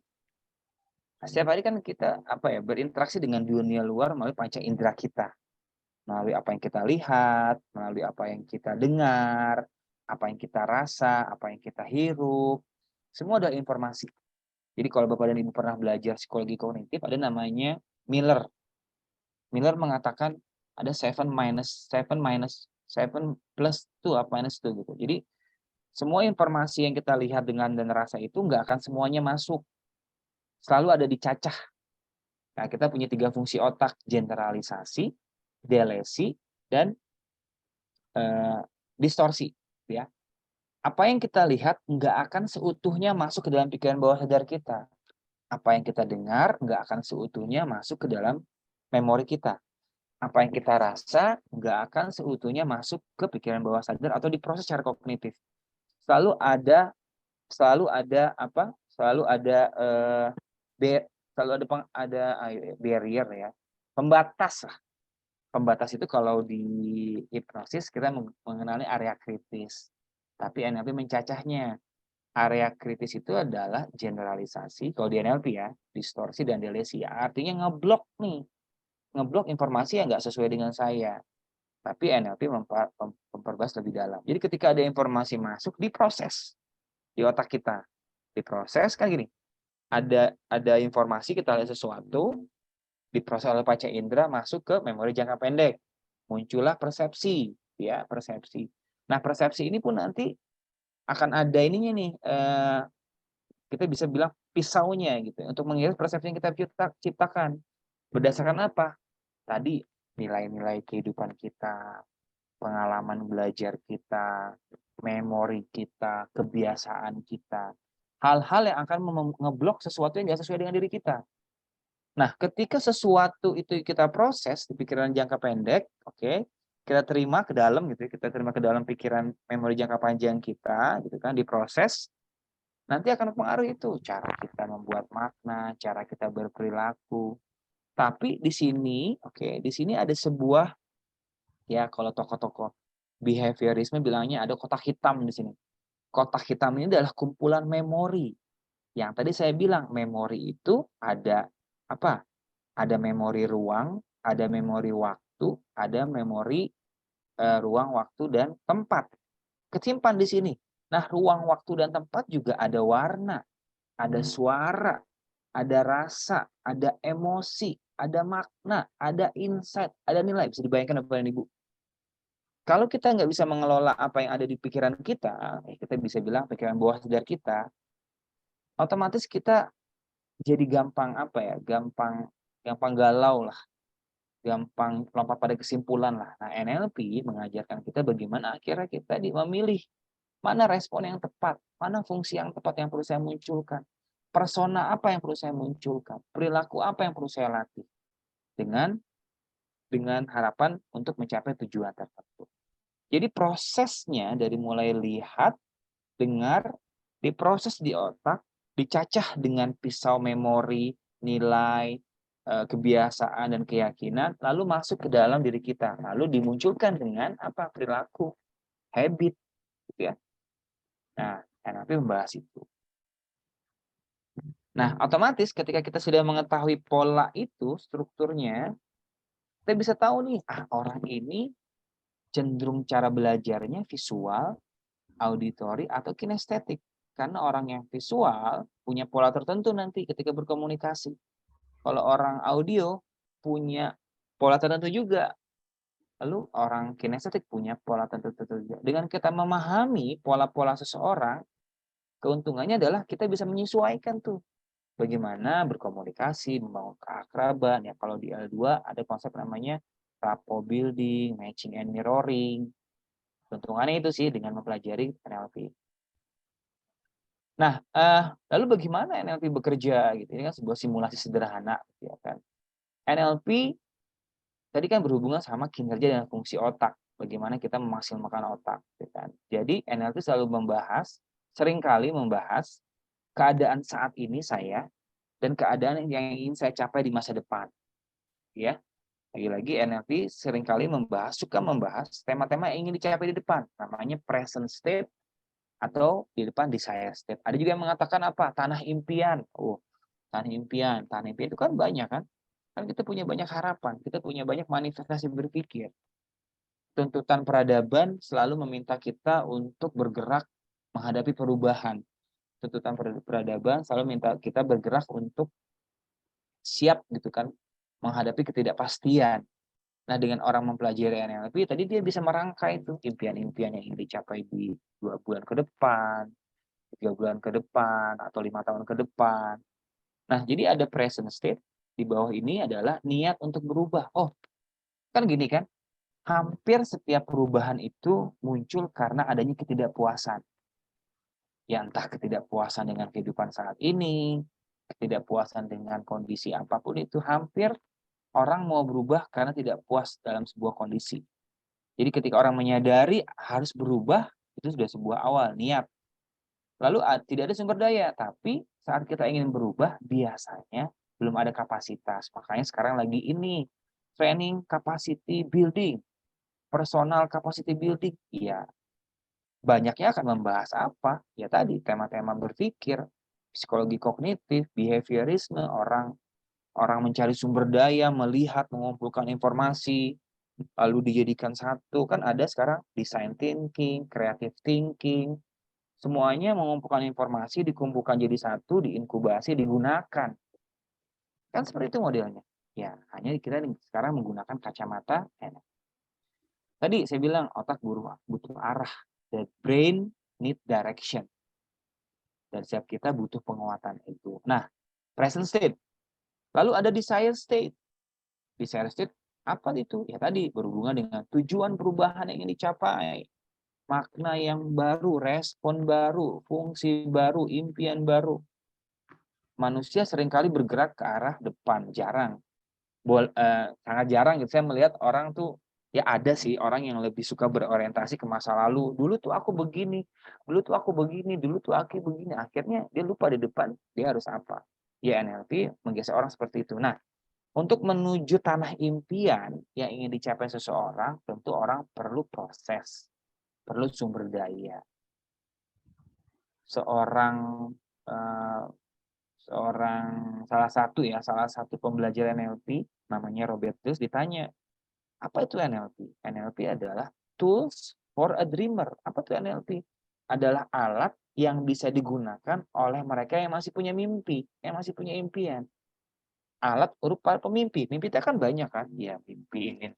kita berinteraksi dengan dunia luar melalui panca indera kita. Melalui apa yang kita lihat, melalui apa yang kita dengar, apa yang kita rasa, apa yang kita hirup. Semua adalah informasi. Jadi kalau Bapak dan Ibu pernah belajar psikologi kognitif, ada namanya Miller. Miller mengatakan ada 7 plus 2 minus 2 gitu. Jadi semua informasi yang kita lihat dengan dan rasa itu nggak akan semuanya masuk. Selalu ada dicacah. Nah, kita punya 3 fungsi otak, generalisasi, delesi, dan distorsi. Ya. Apa yang kita lihat nggak akan seutuhnya masuk ke dalam pikiran bawah sadar kita. Apa yang kita dengar nggak akan seutuhnya masuk ke dalam memori kita. Apa yang kita rasa nggak akan seutuhnya masuk ke pikiran bawah sadar atau diproses secara kognitif. Selalu ada barrier ya, pembatas lah. Pembatas itu kalau di hipnosis kita mengenali area kritis. Tapi NLP mencacahnya. Area kritis itu adalah generalisasi, kalau di NLP ya, distorsi dan delesi. Artinya ngeblok informasi yang nggak sesuai dengan saya. Tapi NLP memperbahas lebih dalam. Jadi ketika ada informasi masuk, diproses di otak kita. Diproses kan gini, ada informasi, kita lihat sesuatu, diproses oleh panca indera, masuk ke memori jangka pendek. Muncullah persepsi, ya persepsi. Nah persepsi ini pun nanti akan ada ininya nih, kita bisa bilang pisaunya gitu, untuk mengiris persepsi yang kita ciptakan. Berdasarkan apa? Tadi nilai-nilai kehidupan kita, pengalaman belajar kita, memori kita, kebiasaan kita. Hal-hal yang akan ngeblok sesuatu yang nggak sesuai dengan diri kita. Nah, ketika sesuatu itu kita proses di pikiran jangka pendek, oke, kita terima ke dalam gitu, kita terima ke dalam pikiran memori jangka panjang kita, gitu kan, diproses, nanti akan mempengaruhi itu cara kita membuat makna, cara kita berperilaku. Tapi di sini, oke, di sini ada sebuah, ya kalau tokoh-tokoh behaviorisme bilangnya ada kotak hitam di sini. Kotak hitam ini adalah kumpulan memori. Yang tadi saya bilang memori itu ada apa? Ada memori ruang, ada memori waktu, ada memori ruang, waktu, dan tempat. kesimpan di sini. Nah, ruang, waktu, dan tempat juga ada warna, ada suara, ada rasa, ada emosi, ada makna, ada insight, ada nilai. Bisa dibayangkan Bapak dan Ibu. Kalau kita nggak bisa mengelola apa yang ada di pikiran kita bisa bilang pikiran bawah sadar kita, otomatis kita jadi gampang gampang galau lah, gampang lompat pada kesimpulan lah. Nah, NLP mengajarkan kita bagaimana akhirnya kita memilih mana respon yang tepat, mana fungsi yang tepat yang perlu saya munculkan, persona apa yang perlu saya munculkan, perilaku apa yang perlu saya latih, dengan harapan untuk mencapai tujuan tertentu. Jadi prosesnya dari mulai lihat, dengar, diproses di otak, dicacah dengan pisau memori, nilai, kebiasaan, dan keyakinan, lalu masuk ke dalam diri kita. Lalu dimunculkan dengan perilaku, habit, gitu ya. Nah, NLP membahas itu. Nah, otomatis ketika kita sudah mengetahui pola itu, strukturnya, kita bisa tahu nih, orang ini cenderung cara belajarnya visual, auditory, atau kinestetik. Karena orang yang visual punya pola tertentu nanti ketika berkomunikasi. Kalau orang audio punya pola tertentu juga. Lalu orang kinestetik punya pola tertentu juga. Dengan kita memahami pola-pola seseorang, keuntungannya adalah kita bisa menyesuaikan tuh. Bagaimana berkomunikasi, membangun keakraban. Ya, kalau di L2 ada konsep namanya rapport building, matching and mirroring. Keuntungannya itu sih dengan mempelajari NLP. Nah, lalu bagaimana NLP bekerja gitu? Ini kan sebuah simulasi sederhana, ya kan? NLP tadi kan berhubungan sama kinerja dan fungsi otak. Bagaimana kita memaksimalkan otak, gitu kan? Jadi NLP selalu seringkali membahas keadaan saat ini saya dan keadaan yang ingin saya capai di masa depan. Ya, lagi-lagi NLP seringkali suka membahas tema-tema yang ingin dicapai di depan. Namanya present state atau di depan desire state. Ada juga yang mengatakan tanah impian. Tanah impian itu kan banyak kan? Kan kita punya banyak harapan, kita punya banyak manifestasi berpikir. Tuntutan peradaban selalu meminta kita untuk bergerak menghadapi perubahan. Tuntutan peradaban selalu minta kita bergerak untuk siap gitu kan menghadapi ketidakpastian. Nah, dengan orang mempelajari NLP tadi dia bisa merangkai itu impian-impian yang ingin dicapai di 2 bulan ke depan, 3 bulan ke depan, atau 5 tahun ke depan. Nah, jadi ada present state, di bawah ini adalah niat untuk berubah. Kan gini kan, hampir setiap perubahan itu muncul karena adanya ketidakpuasan. Ya, entah ketidakpuasan dengan kehidupan saat ini, ketidakpuasan dengan kondisi apapun itu, hampir orang mau berubah karena tidak puas dalam sebuah kondisi. Jadi ketika orang menyadari harus berubah, itu sudah sebuah awal, niat. Lalu tidak ada sumber daya, tapi saat kita ingin berubah, biasanya belum ada kapasitas. Makanya sekarang lagi ini, training capacity building, personal capacity building. Ya, banyaknya akan membahas apa? Ya tadi, tema-tema berpikir, psikologi kognitif, behaviorisme, orang mencari sumber daya, melihat, mengumpulkan informasi, lalu dijadikan satu. Kan ada sekarang design thinking, creative thinking, semuanya mengumpulkan informasi, dikumpulkan jadi satu, diinkubasi, digunakan. Kan seperti itu modelnya. Ya, hanya kita sekarang menggunakan kacamata. Tadi saya bilang otak butuh arah. The brain need direction. Dan setiap kita butuh penguatan itu. Nah, present state. Lalu ada desire state. Desire state apa itu? Ya tadi berhubungan dengan tujuan perubahan yang ingin dicapai. Makna yang baru, respon baru, fungsi baru, impian baru. Manusia seringkali bergerak ke arah depan, jarang. Sangat jarang gitu saya melihat orang tuh, ya ada sih orang yang lebih suka berorientasi ke masa lalu. Dulu tuh aku begini, dulu tuh aku begini, dulu tuh aku begini. Akhirnya dia lupa di depan dia harus apa. Ya NLP menggeser orang seperti itu. Nah, untuk menuju tanah impian yang ingin dicapai seseorang, tentu orang perlu proses, perlu sumber daya. Salah satu pembelajar NLP namanya Robert Dills ditanya, apa itu NLP? NLP adalah tools for a dreamer. Apa tuh NLP? Adalah alat yang bisa digunakan oleh mereka yang masih punya mimpi, yang masih punya impian. Alat berupa pemimpi. Mimpi kita kan banyak kan? Ya, mimpi ingin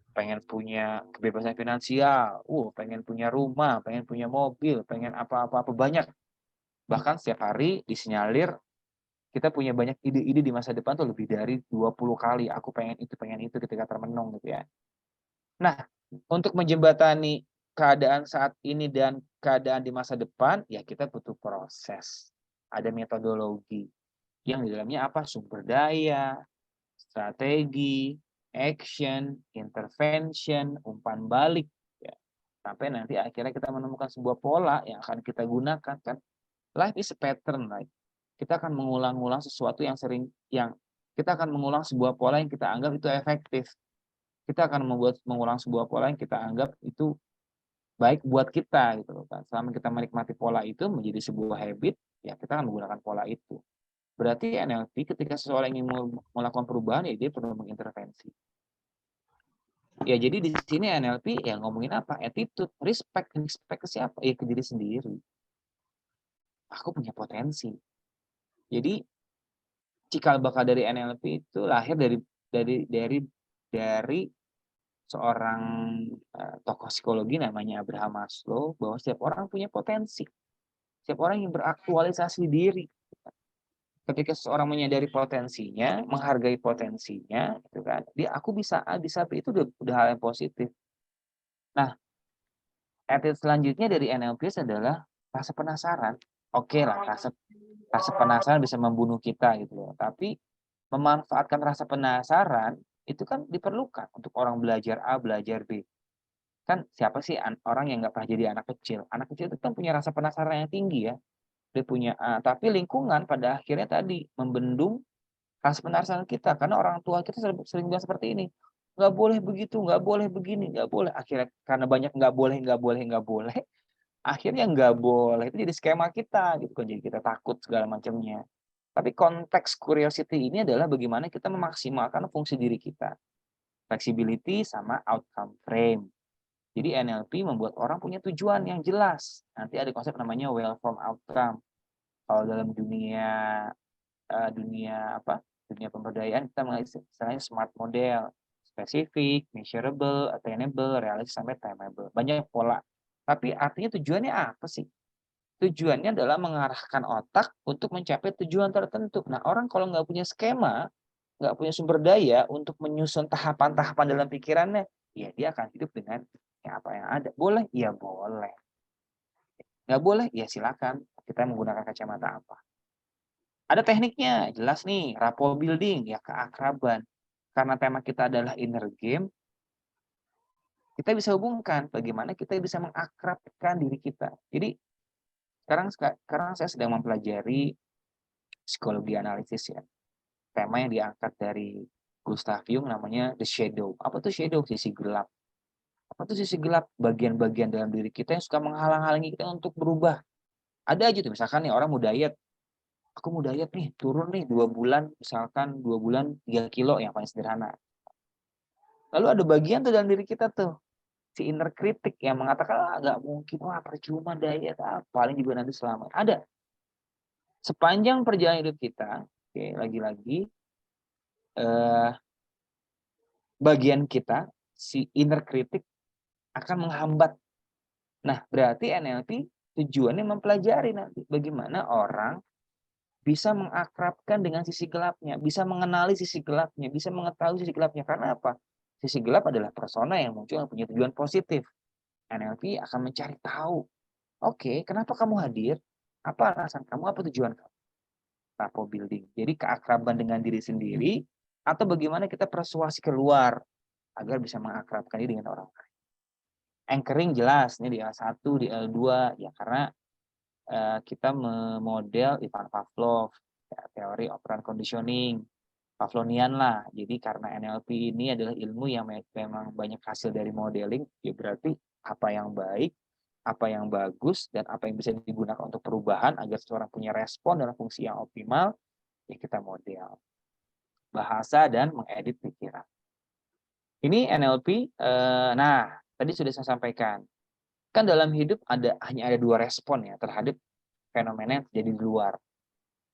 pengen punya kebebasan finansial, pengen punya rumah, pengen punya mobil, pengen apa-apa banyak. Bahkan setiap hari disinyalir kita punya banyak ide-ide di masa depan tuh lebih dari 20 kali. Aku pengen itu ketika termenung gitu ya. Nah, untuk menjembatani keadaan saat ini dan keadaan di masa depan, ya kita butuh proses. Ada metodologi yang di dalamnya apa? Sumber daya, strategi, action, intervention, umpan balik. Ya. Sampai nanti akhirnya kita menemukan sebuah pola yang akan kita gunakan kan. Life is a pattern, right? Kita akan mengulang-ulang sesuatu yang kita akan mengulang sebuah pola yang kita anggap itu efektif. Kita akan mengulang sebuah pola yang kita anggap itu baik buat kita gitu loh kan. Selama kita menikmati pola itu menjadi sebuah habit, ya kita akan menggunakan pola itu. Berarti NLP ketika seseorang ingin melakukan perubahan, ya dia perlu mengintervensi. Ya jadi di sini NLP ya ngomongin apa? Attitude, respect ke siapa? Ya ke diri sendiri. Aku punya potensi. Jadi cikal bakal dari NLP itu lahir dari seorang tokoh psikologi namanya Abraham Maslow, bahwa setiap orang punya potensi. Setiap orang yang beraktualisasi diri. Ketika seseorang menyadari potensinya, menghargai potensinya, gitu kan, aku bisa A, bisa B, itu udah hal yang positif. Nah, attitude selanjutnya dari NLP adalah rasa penasaran. Oke lah, rasa penasaran bisa membunuh kita gitu loh. Tapi memanfaatkan rasa penasaran itu kan diperlukan untuk orang belajar A, belajar B. Kan siapa sih orang yang nggak pernah jadi anak kecil? Anak kecil itu kan punya rasa penasaran yang tinggi ya. Dia punya A, tapi lingkungan pada akhirnya tadi membendung rasa penasaran kita. Karena orang tua kita sering bilang seperti ini. Nggak boleh begitu, nggak boleh begini, nggak boleh. Akhirnya karena banyak nggak boleh. Akhirnya nggak boleh itu jadi skema kita gitu kan. Jadi kita takut segala macamnya. Tapi konteks curiosity ini adalah bagaimana kita memaksimalkan fungsi diri kita. Flexibility sama outcome frame. Jadi NLP membuat orang punya tujuan yang jelas. Nanti ada konsep namanya well-formed outcome. Kalau dalam dunia pemberdayaan kita mengenai istilahnya SMART model. Spesifik, measurable, attainable, realistis, sampai timeable. Banyak pola. Tapi artinya tujuannya apa sih? Tujuannya adalah mengarahkan otak untuk mencapai tujuan tertentu. Nah, orang kalau nggak punya skema, nggak punya sumber daya untuk menyusun tahapan-tahapan dalam pikirannya, ya dia akan hidup dengan apa yang ada. Boleh? Ya boleh. Nggak boleh? Ya silakan. Kita menggunakan kacamata apa. Ada tekniknya, jelas nih. Rapport building, ya keakraban. Karena tema kita adalah inner game, kita bisa hubungkan bagaimana kita bisa mengakrabkan diri kita. Jadi, sekarang saya sedang mempelajari psikologi analisis ya. Tema yang diangkat dari Gustav Jung namanya The Shadow. Apa tuh shadow? Sisi gelap. Apa tuh sisi gelap? Bagian-bagian dalam diri kita yang suka menghalang-halangi kita untuk berubah. Ada aja tuh, misalkan nih orang mau diet. Aku mau diet nih, turun nih 2 bulan, misalkan 2 bulan 3 kilo yang paling sederhana. Lalu ada bagian tuh dalam diri kita tuh, si inner critic yang mengatakan, nggak mungkin, percuma diet, paling juga nanti selamat. Ada. Sepanjang perjalanan hidup kita, oke, lagi-lagi, bagian kita, si inner critic akan menghambat. Nah, berarti NLP tujuannya mempelajari nanti bagaimana orang bisa mengakrabkan dengan sisi gelapnya, bisa mengenali sisi gelapnya, bisa mengetahui sisi gelapnya. Karena apa? Sisi gelap adalah persona yang muncul yang punya tujuan positif. NLP akan mencari tahu. Oke, kenapa kamu hadir? Apa alasan kamu? Apa tujuan kamu? Rapport building. Jadi keakraban dengan diri sendiri atau bagaimana kita persuasi keluar agar bisa mengakrabkan diri dengan orang lain. Anchoring jelas, ini di L1, di L2, ya karena kita memodel Ivan Pavlov, ya, teori operant conditioning, Pavlovian lah. Jadi karena NLP ini adalah ilmu yang memang banyak hasil dari modeling, ya berarti apa yang baik, apa yang bagus, dan apa yang bisa digunakan untuk perubahan agar seseorang punya respon dalam fungsi yang optimal, ya kita model. Bahasa dan mengedit pikiran. Ini NLP, nah tadi sudah saya sampaikan. Kan dalam hidup hanya ada 2 respon ya terhadap fenomena yang terjadi di luar.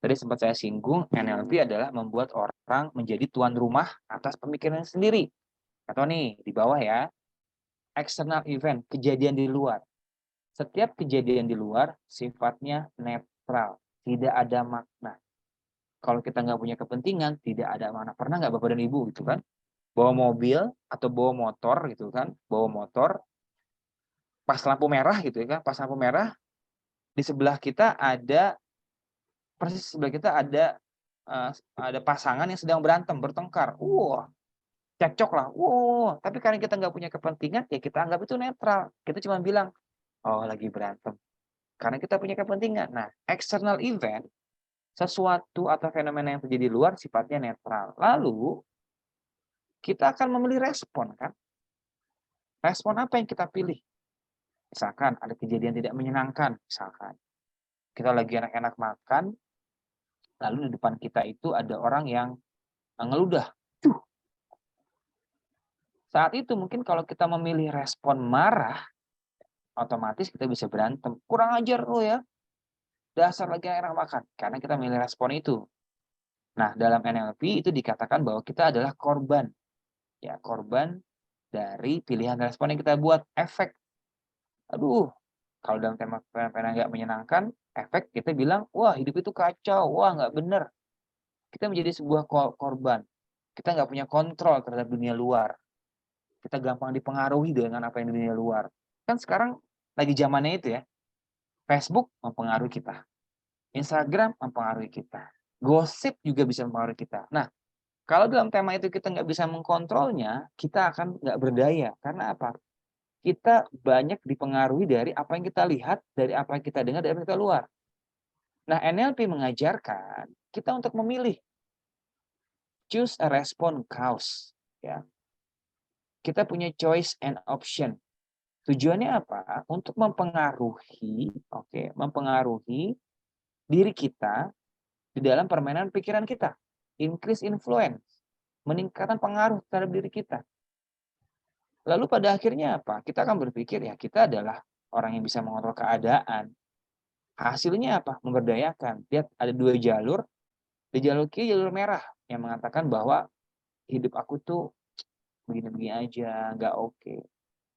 Tadi sempat saya singgung, NLP adalah membuat orang menjadi tuan rumah atas pemikirannya sendiri. Atau nih, di bawah ya, external event, kejadian di luar. Setiap kejadian di luar sifatnya netral, tidak ada makna. Kalau kita nggak punya kepentingan, tidak ada makna. Pernah nggak Bapak dan Ibu gitu kan? Bawa mobil atau bawa motor gitu kan? Bawa motor, pas lampu merah gitu ya kan? Pas lampu merah, di sebelah kita persis sebelah kita ada pasangan yang sedang berantem, bertengkar. Cekcok lah. Tapi karena kita nggak punya kepentingan, ya kita anggap itu netral. Kita cuma bilang, oh lagi berantem. Karena kita punya kepentingan. Nah, external event, sesuatu atau fenomena yang terjadi di luar sifatnya netral. Lalu, kita akan memilih respon kan? Respon apa yang kita pilih? Misalkan ada kejadian tidak menyenangkan, misalkan. Kita lagi enak-enak makan, lalu di depan kita itu ada orang yang ngeludah. Saat itu mungkin kalau kita memilih respon marah, otomatis kita bisa berantem. Kurang ajar lo ya. Dasar lagi enak makan. Karena kita memilih respon itu. Nah, dalam NLP itu dikatakan bahwa kita adalah korban. Ya, korban dari pilihan respon yang kita buat. Efek. Aduh, kalau dalam tema nggak menyenangkan, efek kita bilang, wah hidup itu kacau, wah nggak bener. Kita menjadi sebuah korban. Kita nggak punya kontrol terhadap dunia luar. Kita gampang dipengaruhi dengan apa yang di dunia luar. Kan sekarang lagi zamannya itu ya. Facebook mempengaruhi kita. Instagram mempengaruhi kita. Gosip juga bisa mempengaruhi kita. Nah, kalau dalam tema itu kita nggak bisa mengkontrolnya, kita akan nggak berdaya. Karena apa? Kita banyak dipengaruhi dari apa yang kita lihat, dari apa yang kita dengar, dari apa yang kita luar. Nah, NLP mengajarkan kita untuk memilih. Choose a response cause. Ya. Kita punya choice and option. Tujuannya apa? Untuk mempengaruhi diri kita di dalam permainan pikiran kita. Increase influence, meningkatkan pengaruh terhadap diri kita. Lalu pada akhirnya apa? Kita akan berpikir ya kita adalah orang yang bisa mengontrol keadaan. Hasilnya apa? Memberdayakan. Lihat ada 2 jalur. Di jalur kiri jalur merah yang mengatakan bahwa hidup aku tuh begini-begini aja, nggak oke.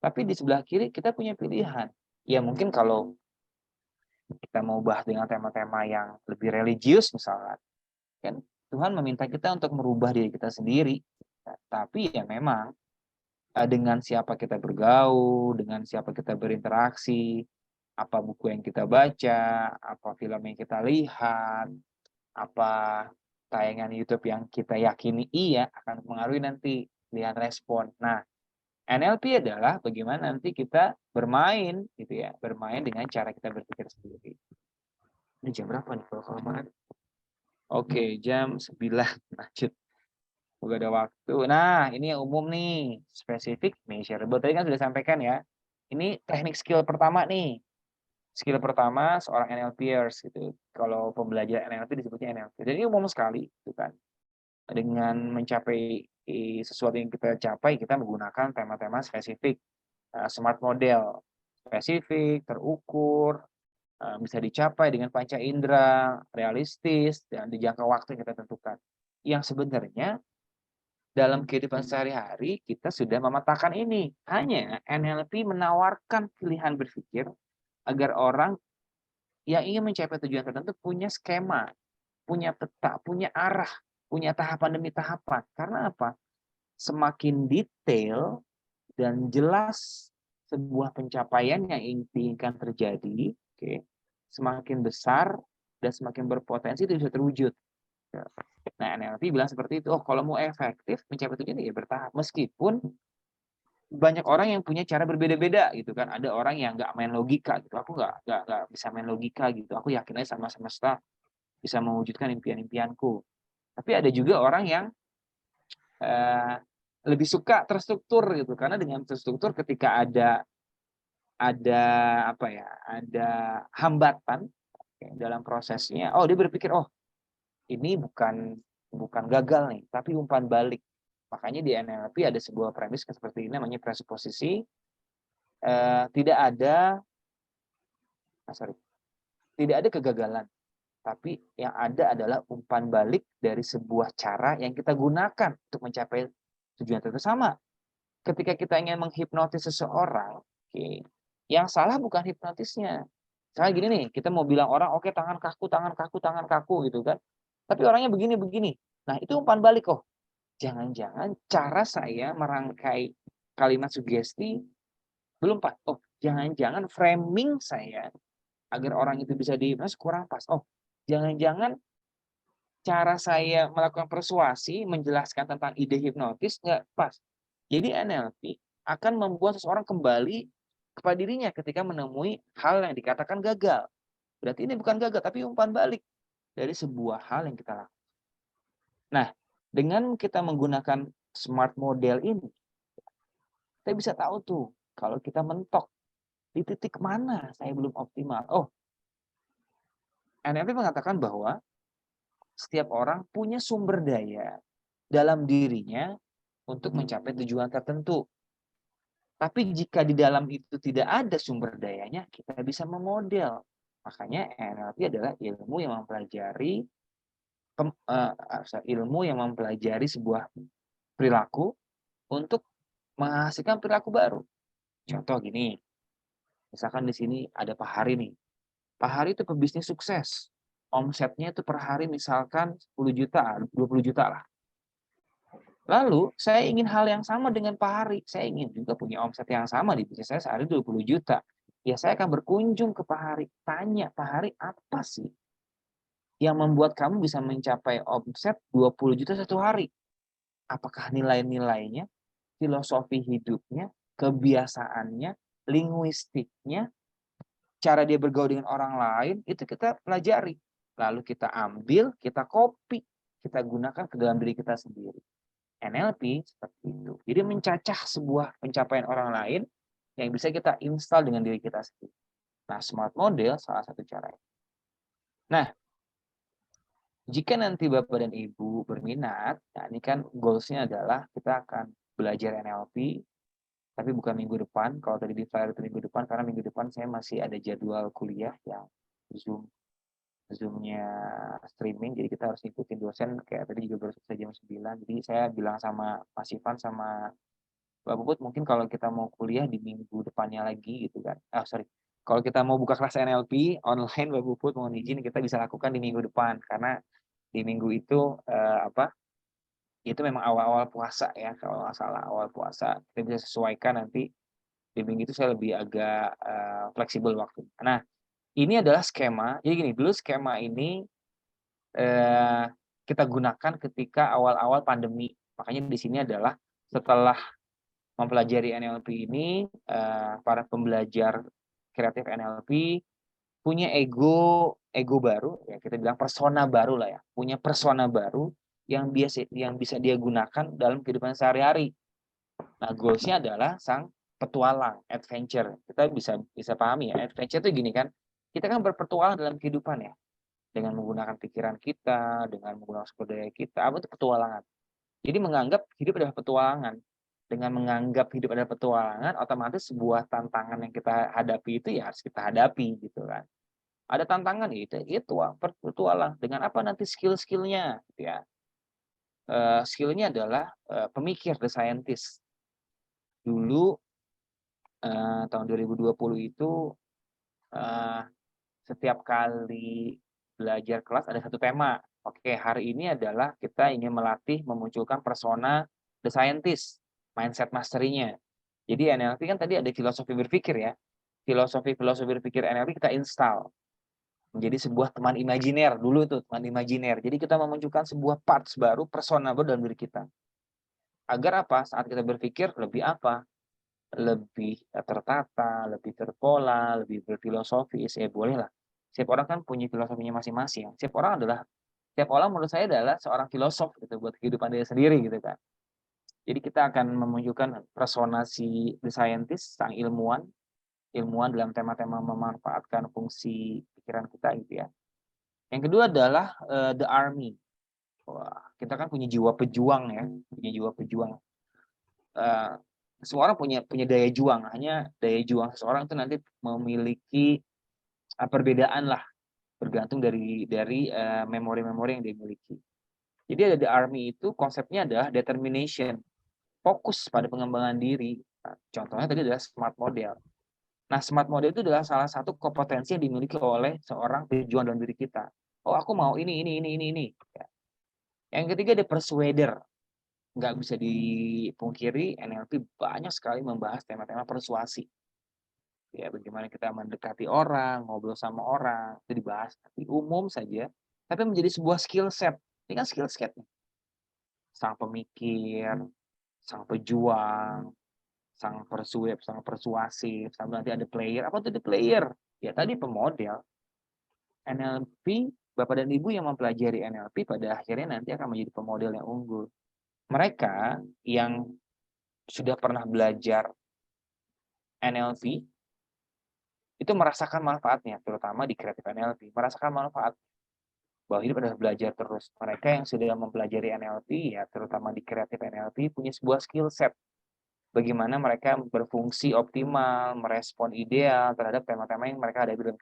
Tapi di sebelah kiri kita punya pilihan. Ya mungkin kalau kita mau bahas dengan tema-tema yang lebih religius misalnya, kan Tuhan meminta kita untuk merubah diri kita sendiri. Tapi ya memang dengan siapa kita bergaul, dengan siapa kita berinteraksi, apa buku yang kita baca, apa film yang kita lihat, apa tayangan YouTube yang kita yakini akan mengaruhi nanti pilihan respon. Nah, NLP adalah bagaimana nanti kita bermain gitu ya, bermain dengan cara kita berpikir sendiri. Ini jam berapa nih kalau kemarin? Oke, jam 9 lanjut. Udah ada waktu. Nah, ini yang umum nih, spesifik measurable. Tadi kan sudah sampaikan ya. Ini teknik skill pertama nih. Skill pertama seorang NLPers gitu. Kalau pembelajar NLP disebutnya NLP. Jadi ini umum sekali gitu kan. Dengan mencapai sesuatu yang kita capai, kita menggunakan tema-tema spesifik. Smart model, spesifik, terukur, bisa dicapai dengan panca indera, realistis, dan di jangka waktu yang kita tentukan. Yang sebenarnya dalam kehidupan sehari-hari kita sudah memetakan ini. Hanya NLP menawarkan pilihan berpikir agar orang yang ingin mencapai tujuan tertentu punya skema, punya peta, punya arah, punya tahapan demi tahapan. Karena apa? Semakin detail dan jelas sebuah pencapaian yang diinginkan terjadi, semakin besar dan semakin berpotensi itu bisa terwujud. Nah, NLP bilang seperti itu. Kalau mau efektif mencapai tujuan ya bertahap. Meskipun banyak orang yang punya cara berbeda-beda gitu kan. Ada orang yang nggak main logika gitu. Aku nggak bisa main logika gitu. Aku yakin aja sama semesta bisa mewujudkan impian-impianku. Tapi ada juga orang yang lebih suka terstruktur gitu. Karena dengan terstruktur ketika ada hambatan dalam prosesnya, dia berpikir ini bukan gagal nih, tapi umpan balik. Makanya di NLP ada sebuah premis seperti ini namanya presupposisi. tidak ada tidak ada kegagalan, tapi yang ada adalah umpan balik dari sebuah cara yang kita gunakan untuk mencapai tujuan tertentu. Sama ketika kita ingin menghipnotis seseorang, yang salah bukan hipnotisnya. Misalnya gini nih, kita mau bilang orang, oke, tangan kaku gitu kan. Tapi orangnya begini. Nah, itu umpan balik. Oh, jangan-jangan cara saya merangkai kalimat sugesti belum pas. Oh, jangan-jangan framing saya agar orang itu bisa dihipnotis kurang pas. Oh, jangan-jangan cara saya melakukan persuasi menjelaskan tentang ide hipnotis nggak pas. Jadi NLP akan membuat seseorang kembali kepada dirinya ketika menemui hal yang dikatakan gagal. Berarti ini bukan gagal, tapi umpan balik dari sebuah hal yang kita lakukan. Nah, dengan kita menggunakan smart model ini, kita bisa tahu tuh kalau kita mentok di titik mana saya belum optimal. Oh, NLP mengatakan bahwa setiap orang punya sumber daya dalam dirinya untuk mencapai tujuan tertentu. Tapi jika di dalam itu tidak ada sumber dayanya, kita bisa memodel. Makanya NLP adalah ilmu yang mempelajari sebuah perilaku untuk menghasilkan perilaku baru. Contoh gini, misalkan di sini ada Pak Hari nih. Pak Hari itu pebisnis sukses. Omsetnya itu per hari misalkan 10 juta, 20 juta lah. Lalu saya ingin hal yang sama dengan Pak Hari. Saya ingin juga punya omset yang sama di bisnis saya sehari 20 juta. Ya saya akan berkunjung ke Pak Hari. Tanya, Pak Hari apa sih yang membuat kamu bisa mencapai omset 20 juta satu hari? Apakah nilai-nilainya, filosofi hidupnya, kebiasaannya, linguistiknya, cara dia bergaul dengan orang lain, itu kita pelajari. Lalu kita ambil, kita copy, kita gunakan ke dalam diri kita sendiri. NLP seperti itu. Jadi mencacah sebuah pencapaian orang lain yang bisa kita install dengan diri kita sendiri. Nah, smart model salah satu caranya. Nah, jika nanti Bapak dan Ibu berminat, nah ini kan goals-nya adalah kita akan belajar NLP, tapi bukan minggu depan. Kalau tadi di flyer itu minggu depan, karena minggu depan saya masih ada jadwal kuliah yang Zoom-nya streaming, jadi kita harus ikutin dosen, kayak tadi juga baru selesai jam 9. Jadi saya bilang sama Mas Ivan sama Mbak Puput, mungkin kalau kita mau kuliah di minggu depannya lagi gitu kan. Kalau kita mau buka kelas NLP online, Mbak Puput mohon izin kita bisa lakukan di minggu depan, karena di minggu itu itu memang awal-awal puasa ya, kalau nggak salah awal puasa. Kita bisa sesuaikan nanti di minggu itu saya lebih agak fleksibel waktu. Nah, ini adalah skema. Jadi gini, dulu skema ini kita gunakan ketika awal-awal pandemi. Makanya di sini adalah setelah mempelajari NLP ini, para pembelajar kreatif NLP punya ego baru, ya kita bilang persona baru lah ya, punya persona baru yang bisa dia gunakan dalam kehidupan sehari-hari. Nah, goals-nya adalah sang petualang, adventure. Kita bisa pahami ya, adventure itu gini kan, kita kan berpetualang dalam kehidupan ya, dengan menggunakan pikiran kita, dengan menggunakan sumber daya kita. Apa itu petualangan? Jadi menganggap hidup adalah petualangan. Dengan menganggap hidup adalah petualangan, otomatis sebuah tantangan yang kita hadapi itu ya harus kita hadapi gitu kan. Ada tantangan itu petualang. Dengan apa nanti skill-skillnya ya. Skillnya adalah pemikir, the scientist. Dulu tahun 2020 itu setiap kali belajar kelas ada satu tema. Oke, hari ini adalah kita ingin melatih memunculkan persona the scientist, mindset mastery-nya. Jadi NLP kan tadi ada filosofi berpikir ya. Filosofi berpikir NLP kita install menjadi sebuah teman imajiner. Dulu itu teman imajiner. Jadi kita memunculkan sebuah parts baru, persona baru dalam diri kita. Agar apa? Saat kita berpikir lebih apa? Lebih tertata, lebih terpola, lebih berfilosofis. Ya boleh lah. Setiap orang kan punya filosofinya masing-masing. Setiap orang menurut saya adalah seorang filosof gitu buat kehidupan dia sendiri gitu kan. Jadi kita akan memunculkan persona si the scientist, sang ilmuwan dalam tema-tema memanfaatkan fungsi pikiran kita gitu ya. Yang kedua adalah the army. Wah, kita kan punya jiwa pejuang ya, punya jiwa pejuang. Semua orang punya daya juang, hanya daya juang seseorang itu nanti memiliki perbedaan lah, bergantung dari memori-memori yang dia miliki. Jadi ada The Army itu konsepnya adalah determination, fokus pada pengembangan diri. Nah, contohnya tadi adalah smart model. Nah, smart model itu adalah salah satu kompetensi yang dimiliki oleh seorang pejuang dalam diri kita. Oh, aku mau ini. Ya. Yang ketiga ada persuader. Nggak bisa dipungkiri, NLP banyak sekali membahas tema-tema persuasi. Ya, bagaimana kita mendekati orang, ngobrol sama orang, itu dibahas. Tapi umum saja, tapi menjadi sebuah skill set. Ini kan skill set. Sang pemikir, sang pejuang, sang persuasif, sama nanti ada player. Apa itu the player? Ya tadi pemodel. NLP, Bapak dan Ibu yang mempelajari NLP pada akhirnya nanti akan menjadi pemodel yang unggul. Mereka yang sudah pernah belajar NLP itu merasakan manfaatnya, terutama di kreatif NLP, merasakan manfaat bahwa hidup adalah belajar terus. Mereka yang sudah mempelajari NLP, ya terutama di kreatif NLP, punya sebuah skill set. Bagaimana mereka berfungsi optimal, merespon ideal terhadap tema-tema yang mereka hadapi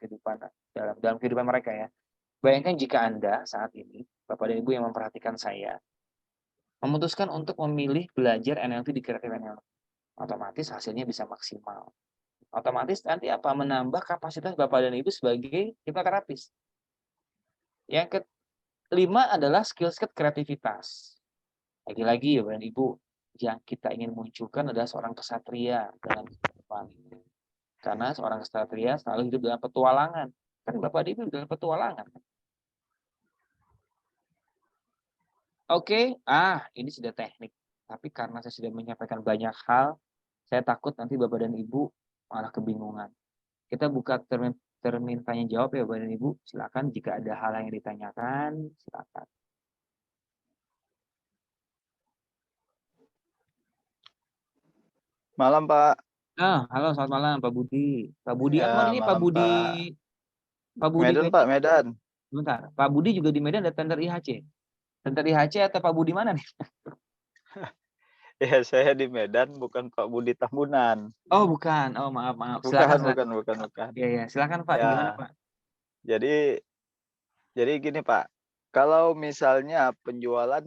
dalam kehidupan mereka ya. Bayangkan jika Anda saat ini, Bapak dan Ibu yang memperhatikan saya, memutuskan untuk memilih belajar NLP di kreatif NLP. Otomatis hasilnya bisa maksimal. Otomatis nanti apa? Menambah kapasitas Bapak dan Ibu sebagai hipnoterapis. Yang kelima adalah skill-skill kreativitas. Lagi-lagi ya Bapak dan Ibu, yang kita ingin munculkan adalah seorang kesatria dalam kehidupan. Karena seorang kesatria selalu hidup dalam petualangan. Kan Bapak dan Ibu dalam petualangan. Oke, ini sudah teknik. Tapi karena saya sudah menyampaikan banyak hal, saya takut nanti Bapak dan Ibu malah kebingungan. Kita buka termin tanya jawab ya Bapak dan Ibu. Silakan jika ada hal yang ditanyakan, silakan. Malam, Pak. Halo, selamat malam Pak Budi. Pak Budi, Ya, ini Pak malam, Budi. Pak. Pak Budi Medan, Pak, Medan. Sebentar, Pak Budi juga di Medan ada tender IHC. Tender IHC atau Pak Budi mana nih? Ya, saya di Medan, bukan Pak Budi Tambunan. Oh, bukan. Oh, maaf. Silakan. Bukan. Iya, silakan Pak. Ya, Gimana Pak? Jadi gini, Pak. Kalau misalnya penjualan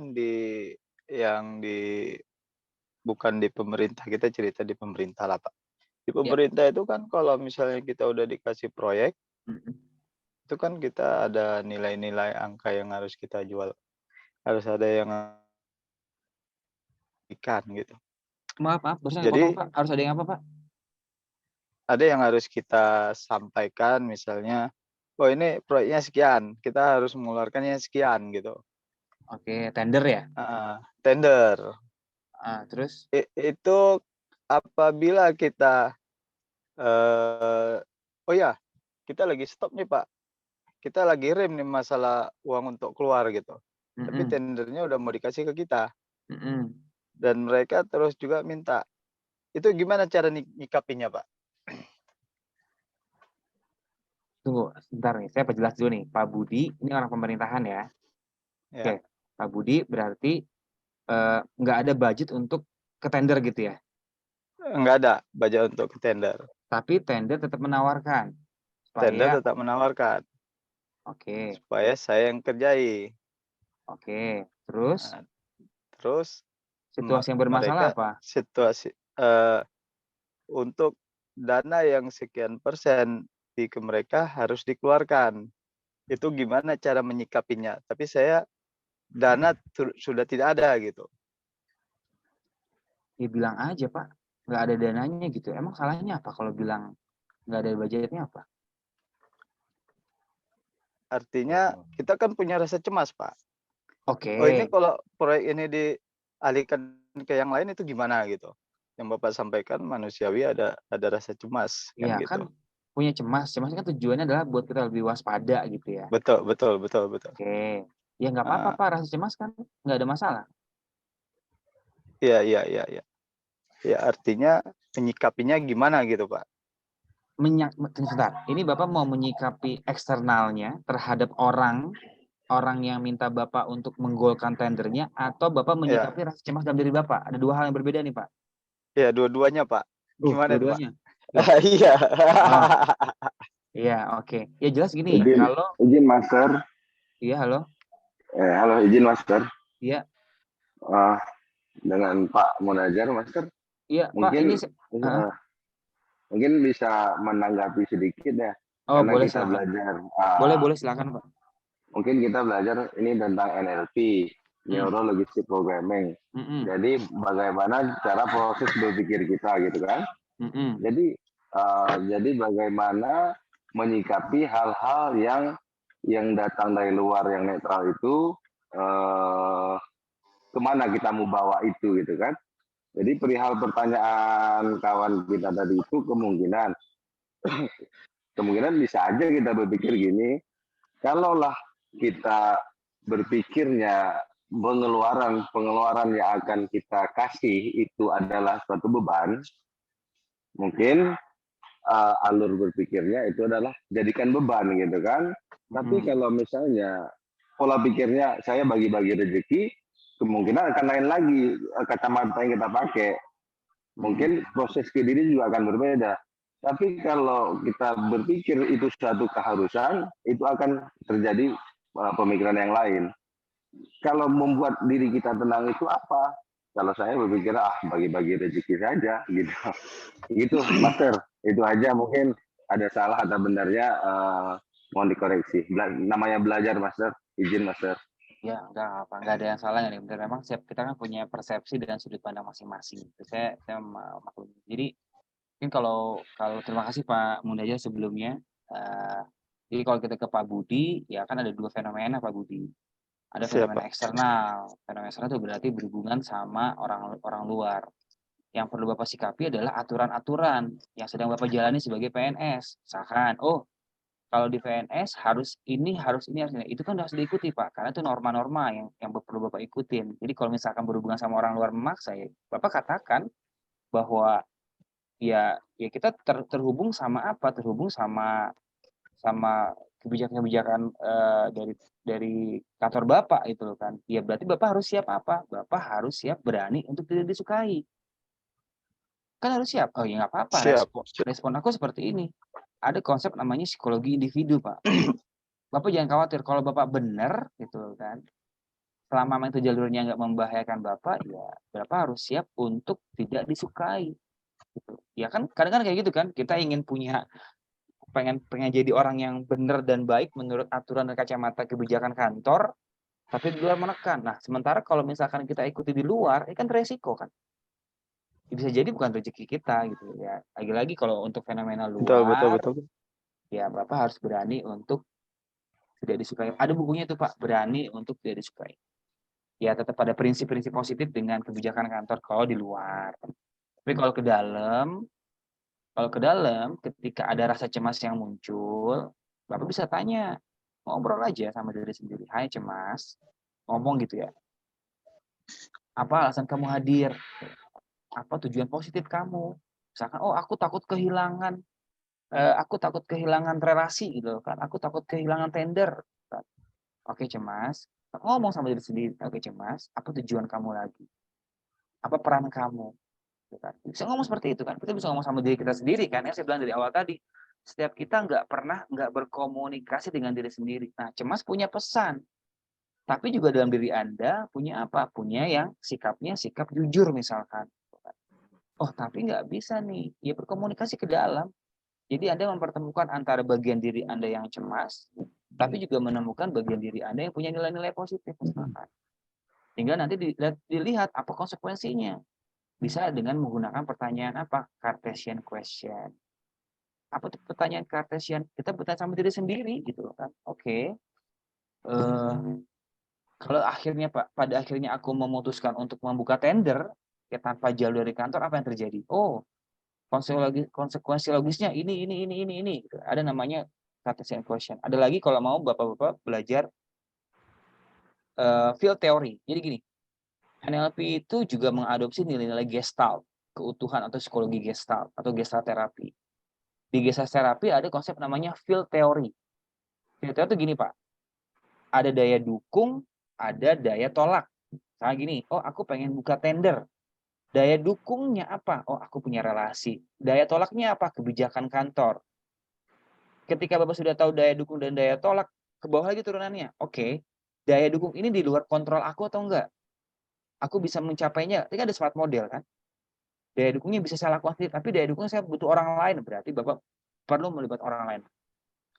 bukan di pemerintah, kita cerita di pemerintah lah, Pak. Di pemerintah itu kan kalau misalnya kita udah dikasih proyek, itu kan kita ada nilai-nilai angka yang harus kita jual. Harus ada yang ikan gitu. Maaf, barusan Jadi potong Pak. Harus ada yang apa Pak? ada yang harus kita sampaikan, misalnya, oh ini proyeknya sekian, kita harus mengeluarkannya sekian gitu. Oke, tender ya? Tender. Terus? Itu apabila kita, oh ya, kita lagi stop nih Pak, kita lagi rem nih masalah uang untuk keluar gitu. Tapi tendernya udah mau dikasih ke kita. Dan mereka terus juga minta. Itu gimana cara nyikapinya Pak? Tunggu, sebentar nih. Saya perjelas dulu nih. Pak Budi, ini orang pemerintahan ya. Oke, Pak Budi berarti nggak ada budget untuk ke tender gitu ya? Nggak ada budget untuk ke tender. Tapi tender tetap menawarkan. Tender tetap menawarkan. Oke. Supaya saya yang kerjai. Oke, terus? Terus Situasi yang bermasalah apa? Situasi untuk dana yang sekian persen ke mereka harus dikeluarkan. Itu gimana cara menyikapinya? Tapi saya dana sudah tidak ada gitu. Ya bilang aja Pak, nggak ada dananya gitu. Emang salahnya apa kalau bilang nggak ada budgetnya apa? Artinya kita kan punya rasa cemas Pak. Oke. Oh ini kalau proyek ini dialihkan ke yang lain itu gimana gitu? Yang Bapak sampaikan manusiawi ada rasa cemas kan Iya gitu. kan punya cemas kan tujuannya adalah buat kita lebih waspada gitu ya. Betul. Oke, ya nggak apa-apa Pak, rasa cemas kan nggak ada masalah. Iya. Ya artinya menyikapinya gimana gitu Pak? Sebentar, ini Bapak mau menyikapi eksternalnya terhadap orang yang minta Bapak untuk menggolkan tendernya, atau Bapak menyikapi rasa cemas dalam diri Bapak? Ada dua hal yang berbeda nih Pak. Ya, dua-duanya, Pak. Gimana itu, Pak? Dua-duanya. Loh, Iya. oh, iya, oke. Ya jelas gini, kalau Izin Master. iya, halo. Halo, izin Master. Iya, Dengan Pak Munazar, Master. iya, Pak, Mungkin ini mungkin bisa menanggapi sedikit ya, oh, karena boleh kita silakan. belajar. Boleh silakan, Pak. Mungkin kita belajar ini tentang NLP, Neuro Linguistic Programming. Jadi bagaimana cara proses berpikir kita gitu kan? Jadi bagaimana menyikapi hal-hal yang datang dari luar yang netral itu, kemana kita mau bawa itu gitu kan? Jadi perihal pertanyaan kawan kita tadi itu kemungkinan bisa aja kita berpikir gini, kalaulah kita berpikirnya pengeluaran yang akan kita kasih itu adalah suatu beban, mungkin alur berpikirnya itu adalah jadikan beban gitu kan. Tapi kalau misalnya pola pikirnya saya bagi-bagi rezeki, kemungkinan akan lain lagi kacamata yang kita pakai. Mungkin proses ke diri juga akan berbeda. Tapi kalau kita berpikir itu suatu keharusan, itu akan terjadi pemikiran yang lain. Kalau membuat diri kita tenang itu apa? Kalau saya berpikir bagi-bagi rezeki saja gitu. Gitu, Master. Itu aja, mungkin ada salah atau benarnya mohon dikoreksi. Namanya belajar, Master. Izin, Master. Ya, enggak ada yang salah nih. Benar, memang kita kan punya persepsi dan sudut pandang masing-masing. Saya maklum. Jadi mungkin kalau terima kasih Pak Munajat sebelumnya. Jadi kalau kita ke Pak Budi, ya kan ada dua fenomena Pak Budi. Ada fenomena eksternal. Fenomena eksternal itu berarti berhubungan sama orang luar. Yang perlu Bapak sikapi adalah aturan-aturan yang sedang Bapak jalani sebagai PNS. Misalkan, kalau di PNS harus ini. Itu kan harus diikuti, Pak. Karena itu norma-norma yang perlu Bapak ikutin. Jadi kalau misalkan berhubungan sama orang luar memaksa, ya Bapak katakan bahwa ya kita terhubung sama apa? Terhubung sama kebijakan-kebijakan dari kantor Bapak itu loh kan. Ya berarti Bapak harus siap apa? Bapak harus siap berani untuk tidak disukai. Kan harus siap. Oh ya nggak apa-apa. Respon aku seperti ini. Ada konsep namanya psikologi individu, Pak. Bapak jangan khawatir kalau Bapak benar gitu kan. Selama itu jalurnya nggak membahayakan Bapak, ya Bapak harus siap untuk tidak disukai. Gitu. Ya kan kadang-kadang kayak gitu kan. Kita ingin pengen jadi orang yang benar dan baik menurut aturan dan kacamata kebijakan kantor, tapi di luar menekan. Nah, sementara kalau misalkan kita ikuti di luar, ini kan resiko kan. Bisa jadi bukan rezeki kita gitu ya. Lagi-lagi kalau untuk fenomena luar, Betul. ya Bapak harus berani untuk tidak disukai. Ada bukunya itu Pak, berani untuk tidak disukai. Ya tetap ada prinsip-prinsip positif dengan kebijakan kantor kalau di luar. Tapi kalau ke dalam, ketika ada rasa cemas yang muncul, Bapak bisa tanya, ngobrol aja sama diri sendiri. Hai cemas, ngomong gitu ya. Apa alasan kamu hadir? Apa tujuan positif kamu? Misalkan, aku takut kehilangan relasi gitu kan. Aku takut kehilangan tender. Oke cemas, ngomong sama diri sendiri. Oke cemas, apa tujuan kamu lagi? Apa peran kamu? Bisa ngomong seperti itu kan. Kita bisa ngomong sama diri kita sendiri kan. Yang saya bilang dari awal tadi, setiap kita nggak berkomunikasi dengan diri sendiri. Nah, cemas punya pesan. Tapi juga dalam diri Anda punya apa? Punya yang sikapnya sikap jujur misalkan. Tapi nggak bisa nih. Ya berkomunikasi ke dalam. Jadi Anda mempertemukan antara bagian diri Anda yang cemas, tapi juga menemukan bagian diri Anda yang punya nilai-nilai positif misalkan. Hingga nanti dilihat apa konsekuensinya. Bisa dengan menggunakan pertanyaan apa? Cartesian question. Apa tuh pertanyaan Cartesian? Kita bertanya sama diri sendiri gitu kan. Oke. Kalau pada akhirnya aku memutuskan untuk membuka tender ya tanpa jalur dari kantor, apa yang terjadi? Konsekuensi logisnya ini. Gitu. Ada namanya Cartesian question. Ada lagi kalau mau Bapak-bapak belajar field theory. Jadi gini, NLP itu juga mengadopsi nilai-nilai Gestalt, keutuhan atau psikologi Gestalt atau Gestalt terapi. Di Gestalt terapi ada konsep namanya field theory. Field theory itu gini Pak, ada daya dukung, ada daya tolak. Misalnya gini, aku pengen buka tender. Daya dukungnya apa? Oh, aku punya relasi. Daya tolaknya apa? Kebijakan kantor. Ketika Bapak sudah tahu daya dukung dan daya tolak, ke bawah lagi turunannya. Oke, daya dukung ini di luar kontrol aku atau enggak? Aku bisa mencapainya. Ini ada smart model kan? Daya dukungnya bisa saya lakukan sendiri, tapi daya dukung saya butuh orang lain. Berarti Bapak perlu melibat orang lain.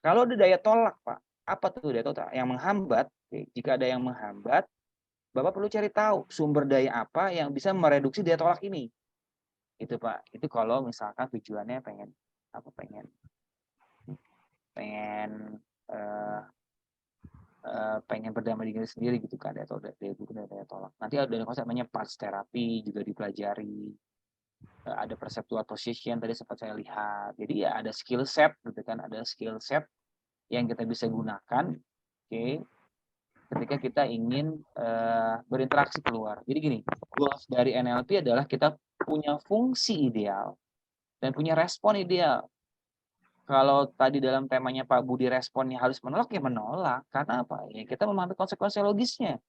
Kalau ada daya tolak, Pak, apa tuh daya tolak? Yang menghambat, jika ada yang menghambat, Bapak perlu cari tahu sumber daya apa yang bisa mereduksi daya tolak ini. Itu Pak, itu kalau misalkan tujuannya pengen pengen berdamai dengan diri sendiri gitu kan, atau daya dukung dan daya tolak. Nanti ada konsep namanya parts terapi juga dipelajari. Ada perceptual position tadi sempat saya lihat. Jadi ya ada skill set gitu kan, ada skill set yang kita bisa gunakan, oke, ketika kita ingin berinteraksi keluar. Jadi gini, goals dari NLP adalah kita punya fungsi ideal dan punya respon ideal. Kalau tadi dalam temanya Pak Budi responnya harus menolak, ya menolak. Karena apa? Ya kita memantau konsekuensi logisnya.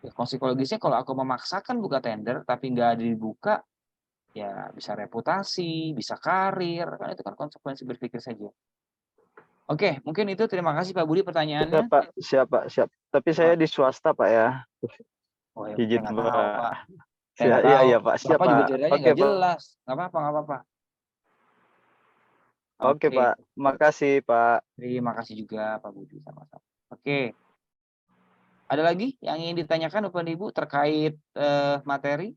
Ya, konsekuensi logisnya kalau aku memaksakan buka tender tapi nggak dibuka, ya bisa reputasi, bisa karir. Kan itu kan konsekuensi berpikir saja. Oke, mungkin itu. Terima kasih Pak Budi pertanyaannya. Siap Pak, siap. Tapi saya di swasta Pak ya. Oh ya, Izin saya nggak tahu Pak. Pak. Saya nggak Iya tahu. iya Pak, siap Bapak juga Pak. ceritanya Oke nggak Pak. jelas. Nggak apa-apa, nggak apa-apa. Oke Pak, makasih Pak. Terima kasih juga Pak Budi, sama-sama. Oke. Ada lagi yang ingin ditanyakan Bapak Ibu terkait materi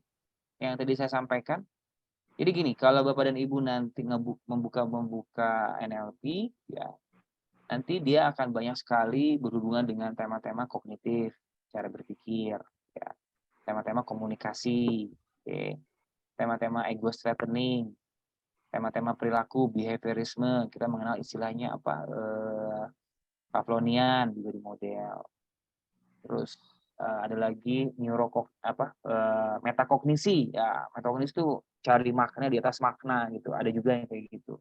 yang tadi saya sampaikan? Jadi gini, kalau Bapak dan Ibu nanti membuka NLP, ya nanti dia akan banyak sekali berhubungan dengan tema-tema kognitif, cara berpikir, ya, tema-tema komunikasi, tema-tema ego strengthening, tema-tema perilaku, behaviorisme, kita mengenal istilahnya apa, Pavlovian juga di model. Terus ada lagi metakognisi, ya metakognisi itu cari makna di atas makna gitu, ada juga yang kayak gitu.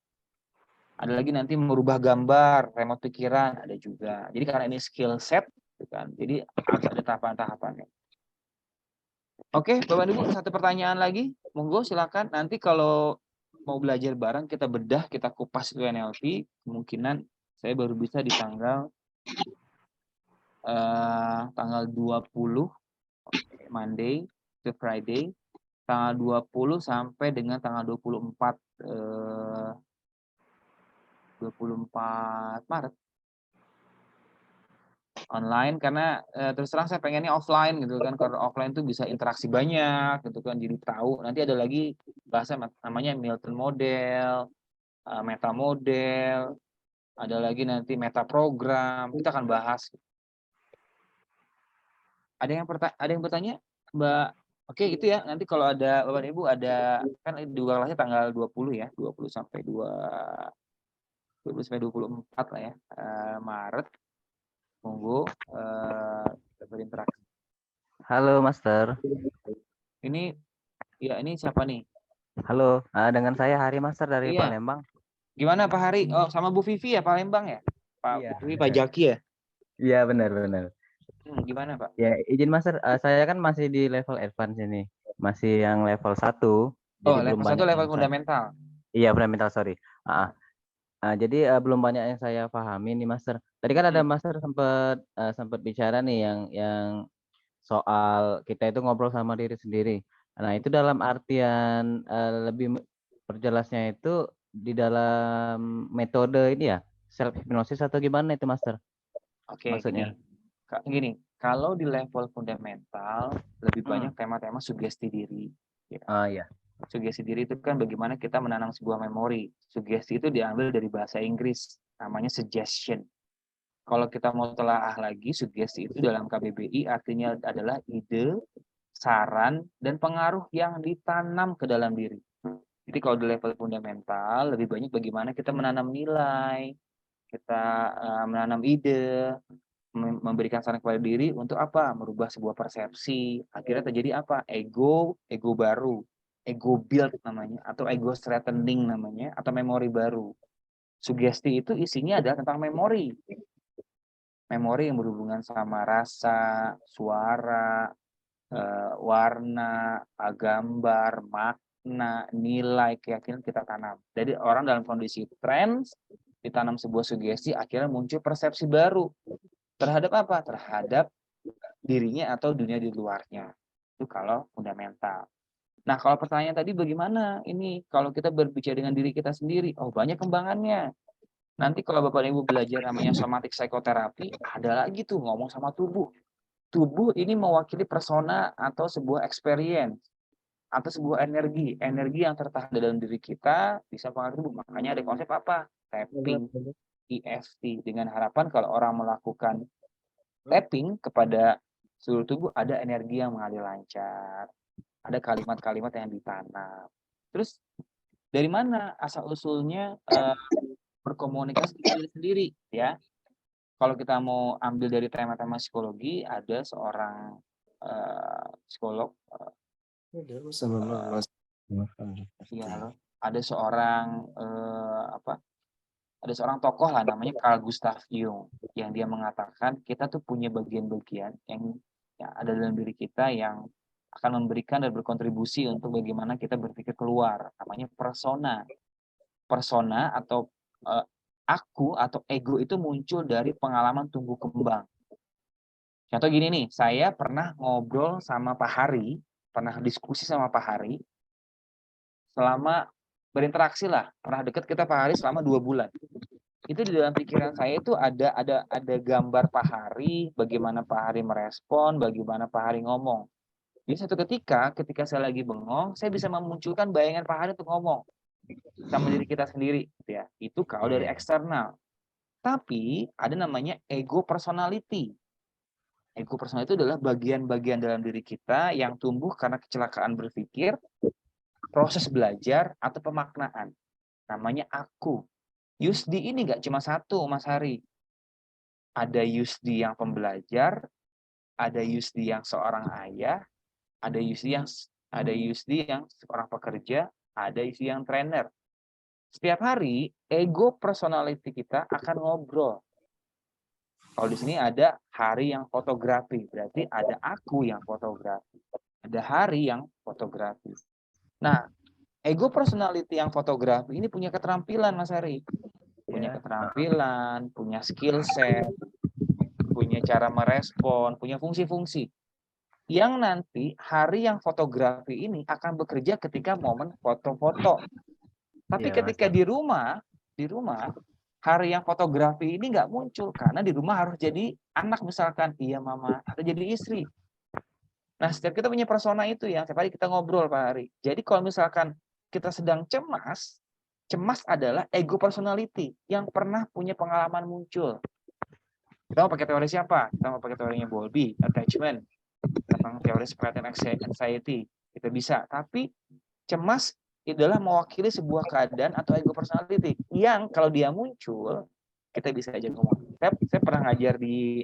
Ada lagi nanti merubah gambar, remote pikiran, ada juga. Jadi karena ini skill set, kan, jadi harus ada tahapan-tahapannya. Oke, Bapak Ibu, satu pertanyaan lagi, monggo silakan. Nanti kalau mau belajar bareng, kita bedah, kita kupas itu NLP, kemungkinan saya baru bisa di tanggal 20, Monday ke Friday, tanggal 20 sampai dengan tanggal 24 Maret. Online, karena terus terang saya pengennya offline gitu kan, karena offline tuh bisa interaksi banyak gitu kan, jadi tahu. Nanti ada lagi bahasa namanya Milton model, meta model, ada lagi nanti meta program, kita akan bahas. Ada yang bertanya, Mbak? Oke, itu ya. Nanti kalau ada Bapak Ibu ada, kan dua kelasnya tanggal 20 ya, 20 sampai 24 lah ya, Maret. Monggo berinteraksi. Halo Master. Ini siapa nih? Halo, dengan saya Hari Master dari Iya. Palembang. Gimana Pak Hari? Oh, sama Bu Vivi ya, Palembang ya? Pak Iya. Vivi, Pak Jaki ya? Iya, benar. Gimana Pak? Ya, izin Master, saya kan masih di level advance ini. Masih yang level 1. Oh, level 1 level fundamental. Iya, fundamental, sorry. Jadi belum banyak yang saya pahami nih Master. Tadi kan ada Master sempat bicara nih yang soal kita itu ngobrol sama diri sendiri. Nah, itu dalam artian lebih perjelasnya itu di dalam metode ini ya, self hypnosis atau gimana itu Master? Oke, maksudnya. Gini, kalau di level fundamental lebih banyak tema-tema sugesti diri. Ya. Iya. Sugesti diri itu kan bagaimana kita menanam sebuah memori. Sugesti itu diambil dari bahasa Inggris, namanya suggestion. Kalau kita mau telaah lagi, sugesti itu dalam KBBI artinya adalah ide, saran, dan pengaruh yang ditanam ke dalam diri. Jadi kalau di level fundamental, lebih banyak bagaimana kita menanam nilai, kita menanam ide, memberikan saran kepada diri untuk apa? Merubah sebuah persepsi. Akhirnya terjadi apa? Ego baru. Ego build namanya, atau ego strengthening namanya, atau memori baru. Sugesti itu isinya adalah tentang memori. Memori yang berhubungan sama rasa, suara, warna, gambar, makna, nilai, keyakinan kita tanam. Jadi orang dalam kondisi trends ditanam sebuah sugesti, akhirnya muncul persepsi baru terhadap apa? Terhadap dirinya atau dunia di luarnya. Itu kalau fundamental. Nah, kalau pertanyaan tadi bagaimana ini kalau kita berbicara dengan diri kita sendiri? Oh, banyak kembangannya. Nanti kalau Bapak dan Ibu belajar namanya somatic psychotherapy, ada lagi tuh ngomong sama tubuh. Tubuh ini mewakili persona atau sebuah experience atau sebuah energi yang tertahan dalam diri kita bisa pengaruh tubuh. Makanya ada konsep apa? Tapping, EFT, dengan harapan kalau orang melakukan tapping kepada seluruh tubuh ada energi yang mengalir lancar, ada kalimat-kalimat yang ditanam. Terus dari mana asal usulnya berkomunikasi sendiri ya? Kalau kita mau ambil dari tema-tema psikologi, ada seorang psikolog, ada seorang ada seorang tokoh lah namanya Carl Gustav Jung yang dia mengatakan kita tuh punya bagian-bagian yang ada dalam diri kita yang akan memberikan dan berkontribusi untuk bagaimana kita berpikir keluar, namanya persona. Persona atau aku atau ego itu muncul dari pengalaman tumbuh kembang. Contoh gini nih, saya pernah ngobrol sama Pak Hari, pernah diskusi sama Pak Hari, selama berinteraksi lah, pernah deket kita Pak Hari selama 2 bulan. Itu di dalam pikiran saya itu ada gambar Pak Hari, bagaimana Pak Hari merespon, bagaimana Pak Hari ngomong. Jadi satu ketika saya lagi bengong, saya bisa memunculkan bayangan Pak Hari untuk ngomong sama diri kita sendiri, gitu ya. Itu kalau dari eksternal. Tapi ada namanya ego personality. Ego personality itu adalah bagian-bagian dalam diri kita yang tumbuh karena kecelakaan berpikir, proses belajar, atau pemaknaan. Namanya aku. Yusdi ini nggak cuma satu, Mas Hari. Ada Yusdi yang pembelajar, ada Yusdi yang seorang ayah, ada Yusdi yang seorang pekerja, ada Yusdi yang trainer. Setiap hari, ego personality kita akan ngobrol. Kalau di sini ada hari yang fotografi, berarti ada aku yang fotografi. Ada hari yang fotografi. Nah, ego personality yang fotografi ini punya keterampilan, Mas Hari. Punya keterampilan, punya skill set, punya cara merespon, punya fungsi-fungsi. Yang nanti hari yang fotografi ini akan bekerja ketika momen foto-foto. Tapi ketika di rumah, hari yang fotografi ini nggak muncul karena di rumah harus jadi anak misalkan, iya mama, atau jadi istri. Nah, setiap kita punya persona itu ya, setiap hari kita ngobrol Pak Hari. Jadi kalau misalkan kita sedang cemas adalah ego personality yang pernah punya pengalaman muncul. Kita mau pakai teori siapa? Kita mau pakai teorinya Bowlby, attachment, tentang teori spread and anxiety. Kita bisa, tapi cemas adalah mewakili sebuah keadaan atau ego personality yang kalau dia muncul kita bisa aja ngomong. Saya pernah ngajar di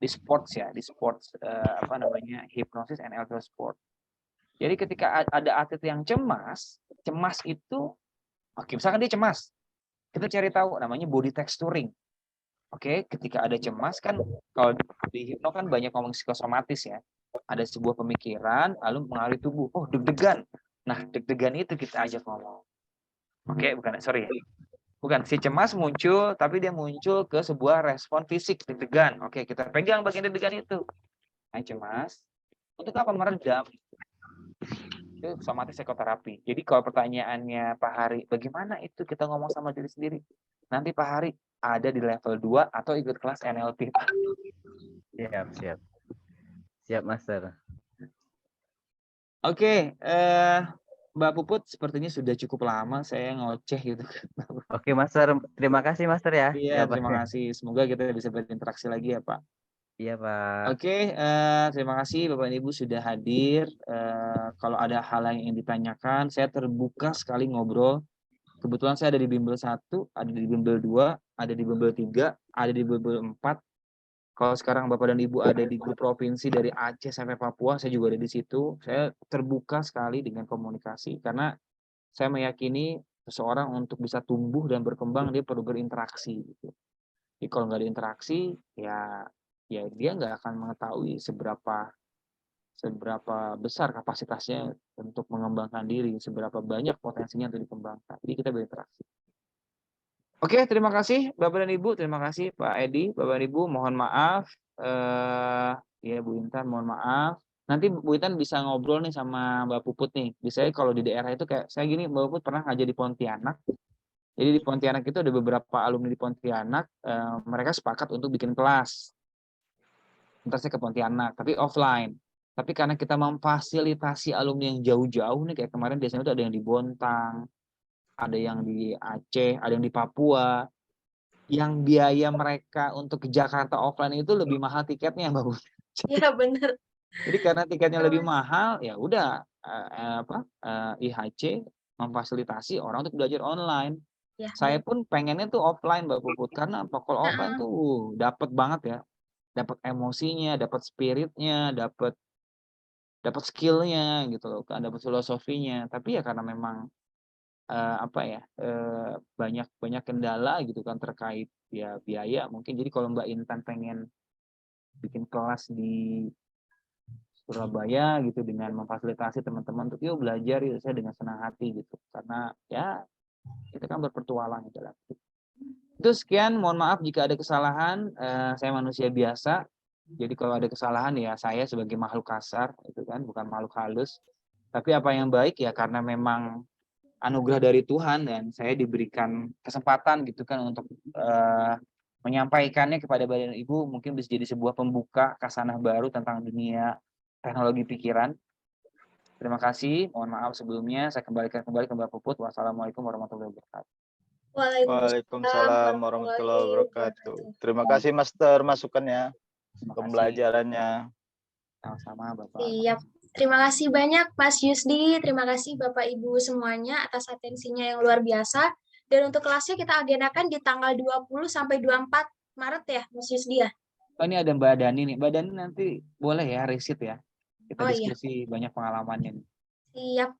sports ya, di sports hypnosis and elder sport. Jadi ketika ada atlet yang cemas itu, oke, misalkan dia cemas, kita cari tahu namanya body texturing. Oke, ketika ada cemas kan kalau di hipno kan banyak ngomong psikosomatis ya. Ada sebuah pemikiran lalu mengalir tubuh. Oh, deg-degan. Nah, deg-degan itu kita ajak ngomong. Oke, bukan si cemas muncul tapi dia muncul ke sebuah respon fisik deg-degan. Oke, kita pegang bagian deg-degan itu. Nah, cemas untuk apa? Meredam. Itu somatic psikoterapi. Jadi kalau pertanyaannya Pak Hari, bagaimana itu kita ngomong sama diri sendiri? Nanti Pak Hari ada di level 2 atau ikut kelas NLP. Siap, Master. Oke, Mbak Puput sepertinya sudah cukup lama saya ngoceh gitu. Oke, Master. Terima kasih, Master ya. Iya, terima kasih. Semoga kita bisa berinteraksi lagi ya, Pak. Iya, Pak. Oke, terima kasih Bapak dan Ibu sudah hadir. Kalau ada hal yang ingin ditanyakan, saya terbuka sekali ngobrol. Kebetulan saya ada di bimbel 1, ada di bimbel 2, ada di bimbel 3, ada di bimbel 4. Kalau sekarang Bapak dan Ibu ada di grup provinsi dari Aceh sampai Papua, saya juga ada di situ. Saya terbuka sekali dengan komunikasi karena saya meyakini seseorang untuk bisa tumbuh dan berkembang dia perlu berinteraksi gitu. Jadi kalau nggak ada interaksi ya dia nggak akan mengetahui seberapa seberapa besar kapasitasnya untuk mengembangkan diri, seberapa banyak potensinya untuk dikembangkan. Jadi kita berinteraksi. Oke, terima kasih Bapak dan Ibu, terima kasih Pak Edi, Bapak dan Ibu, mohon maaf. Ya Bu Intan, mohon maaf. Nanti Bu Intan bisa ngobrol nih sama Mbak Puput nih. Biasanya kalau di daerah itu kayak saya gini, Mbak Puput pernah ngajar di Pontianak. Jadi di Pontianak itu ada beberapa alumni di Pontianak, mereka sepakat untuk bikin kelas. Ntar saya ke Pontianak, tapi offline. Tapi karena kita memfasilitasi alumni yang jauh-jauh nih, kayak kemarin biasanya itu ada yang di Bontang, ada yang di Aceh, ada yang di Papua. Yang biaya mereka untuk ke Jakarta offline itu lebih mahal tiketnya, Mbak Bu. Iya bener. Jadi karena tiketnya lebih mahal, ya udah IHC memfasilitasi orang untuk belajar online. Ya, Saya pun pengennya tuh offline, Mbak Puput, karena kalau offline tuh dapat banget ya, dapat emosinya, dapat spiritnya, dapat skillnya gitu loh, kan dapat filosofinya. Tapi ya karena memang banyak kendala gitu kan terkait ya biaya mungkin. Jadi kalau Mbak Intan pengen bikin kelas di Surabaya gitu dengan memfasilitasi teman-teman untuk yuk belajar, yuk, saya dengan senang hati gitu, karena ya kita kan berpetualang gitu lah. Itu sekian, mohon maaf jika ada kesalahan, saya manusia biasa. Jadi kalau ada kesalahan ya saya sebagai makhluk kasar itu kan, bukan makhluk halus. Tapi apa yang baik ya karena memang anugerah dari Tuhan dan saya diberikan kesempatan gitu kan untuk menyampaikannya kepada Bapak dan Ibu, mungkin bisa jadi sebuah pembuka kasanah baru tentang dunia teknologi pikiran. Terima kasih, mohon maaf sebelumnya. Saya kembalikan kembali ke Mbak Puput. Wassalamualaikum warahmatullahi wabarakatuh. Waalaikumsalam warahmatullahi wabarakatuh. Terima kasih Master masukannya, pembelajarannya. Sama-sama Bapak. Siap. Terima kasih banyak Mas Yusdi, terima kasih Bapak Ibu semuanya atas atensinya yang luar biasa. Dan untuk kelasnya kita agendakan di tanggal 20 sampai 24 Maret ya Mas Yusdi ya? Oh, ini ada Mbak Dani nih. Mbak Dani nanti boleh ya resit ya. Kita diskusi banyak pengalamannya nih. Siap.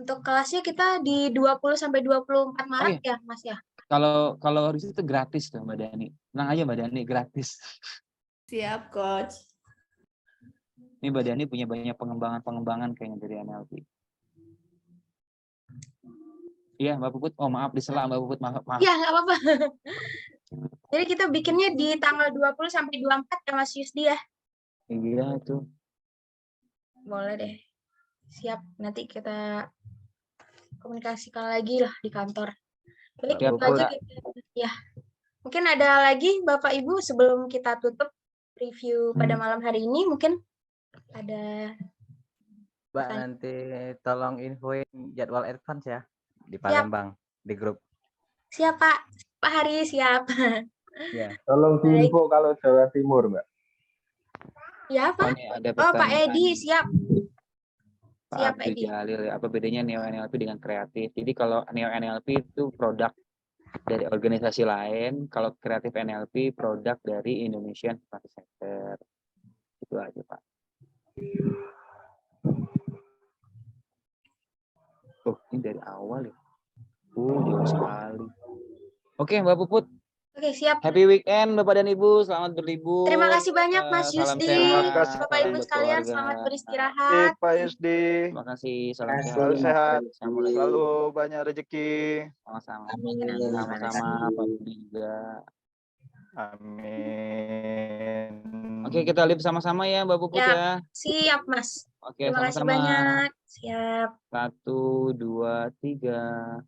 Untuk kelasnya kita di 20 sampai 24 Maret ya Mas ya? Kalau resit itu gratis tuh Mbak Dani. Tenang aja Mbak Dani, gratis. Siap, Coach. Ini Mbak Dani punya banyak pengembangan kayaknya dari NLP. Iya Mbak Puput, oh maaf disela Mbak Puput, maaf. Iya nggak apa-apa. Jadi kita bikinnya di tanggal 20 sampai 24 ya Mas Yusdi ya? Iya itu. Boleh deh. Siap, nanti kita komunikasikan lagi lah di kantor. Baik, itu aja ya. Mungkin ada lagi Bapak Ibu sebelum kita tutup review pada malam hari ini, mungkin ada Mbak nanti tolong infoin jadwal advance ya di Palembang di grup. Siap Pak Hari siap. Ya. Tolong diinfo kalau Jawa Timur Mbak. Ya Pak. Pak Edi siap. Pak Abdul Jalil, apa bedanya Neo NLP dengan kreatif? Jadi kalau Neo NLP itu produk dari organisasi lain, kalau kreatif NLP produk dari Indonesian Practice Center. Itu aja Pak. Oh, ini dari awal ya. Jauh sekali. Oke, Mbak Puput. Oke, siap. Happy weekend Bapak dan Ibu, selamat berlibur. Terima kasih banyak Mas Yusdi. Terima kasih Bapak Ibu sekalian, selamat beristirahat. Pak Yusdi. Terima kasih, salam selalu sehat. Assalamualaikum. Selalu banyak rezeki. Sama-sama. Sama-sama Pak Budi juga. Amin. Oke, kita live sama-sama ya Mbak Puput ya. Siap Mas. Oke, terima kasih sama-sama. banyak. Siap. 1, 2, 3.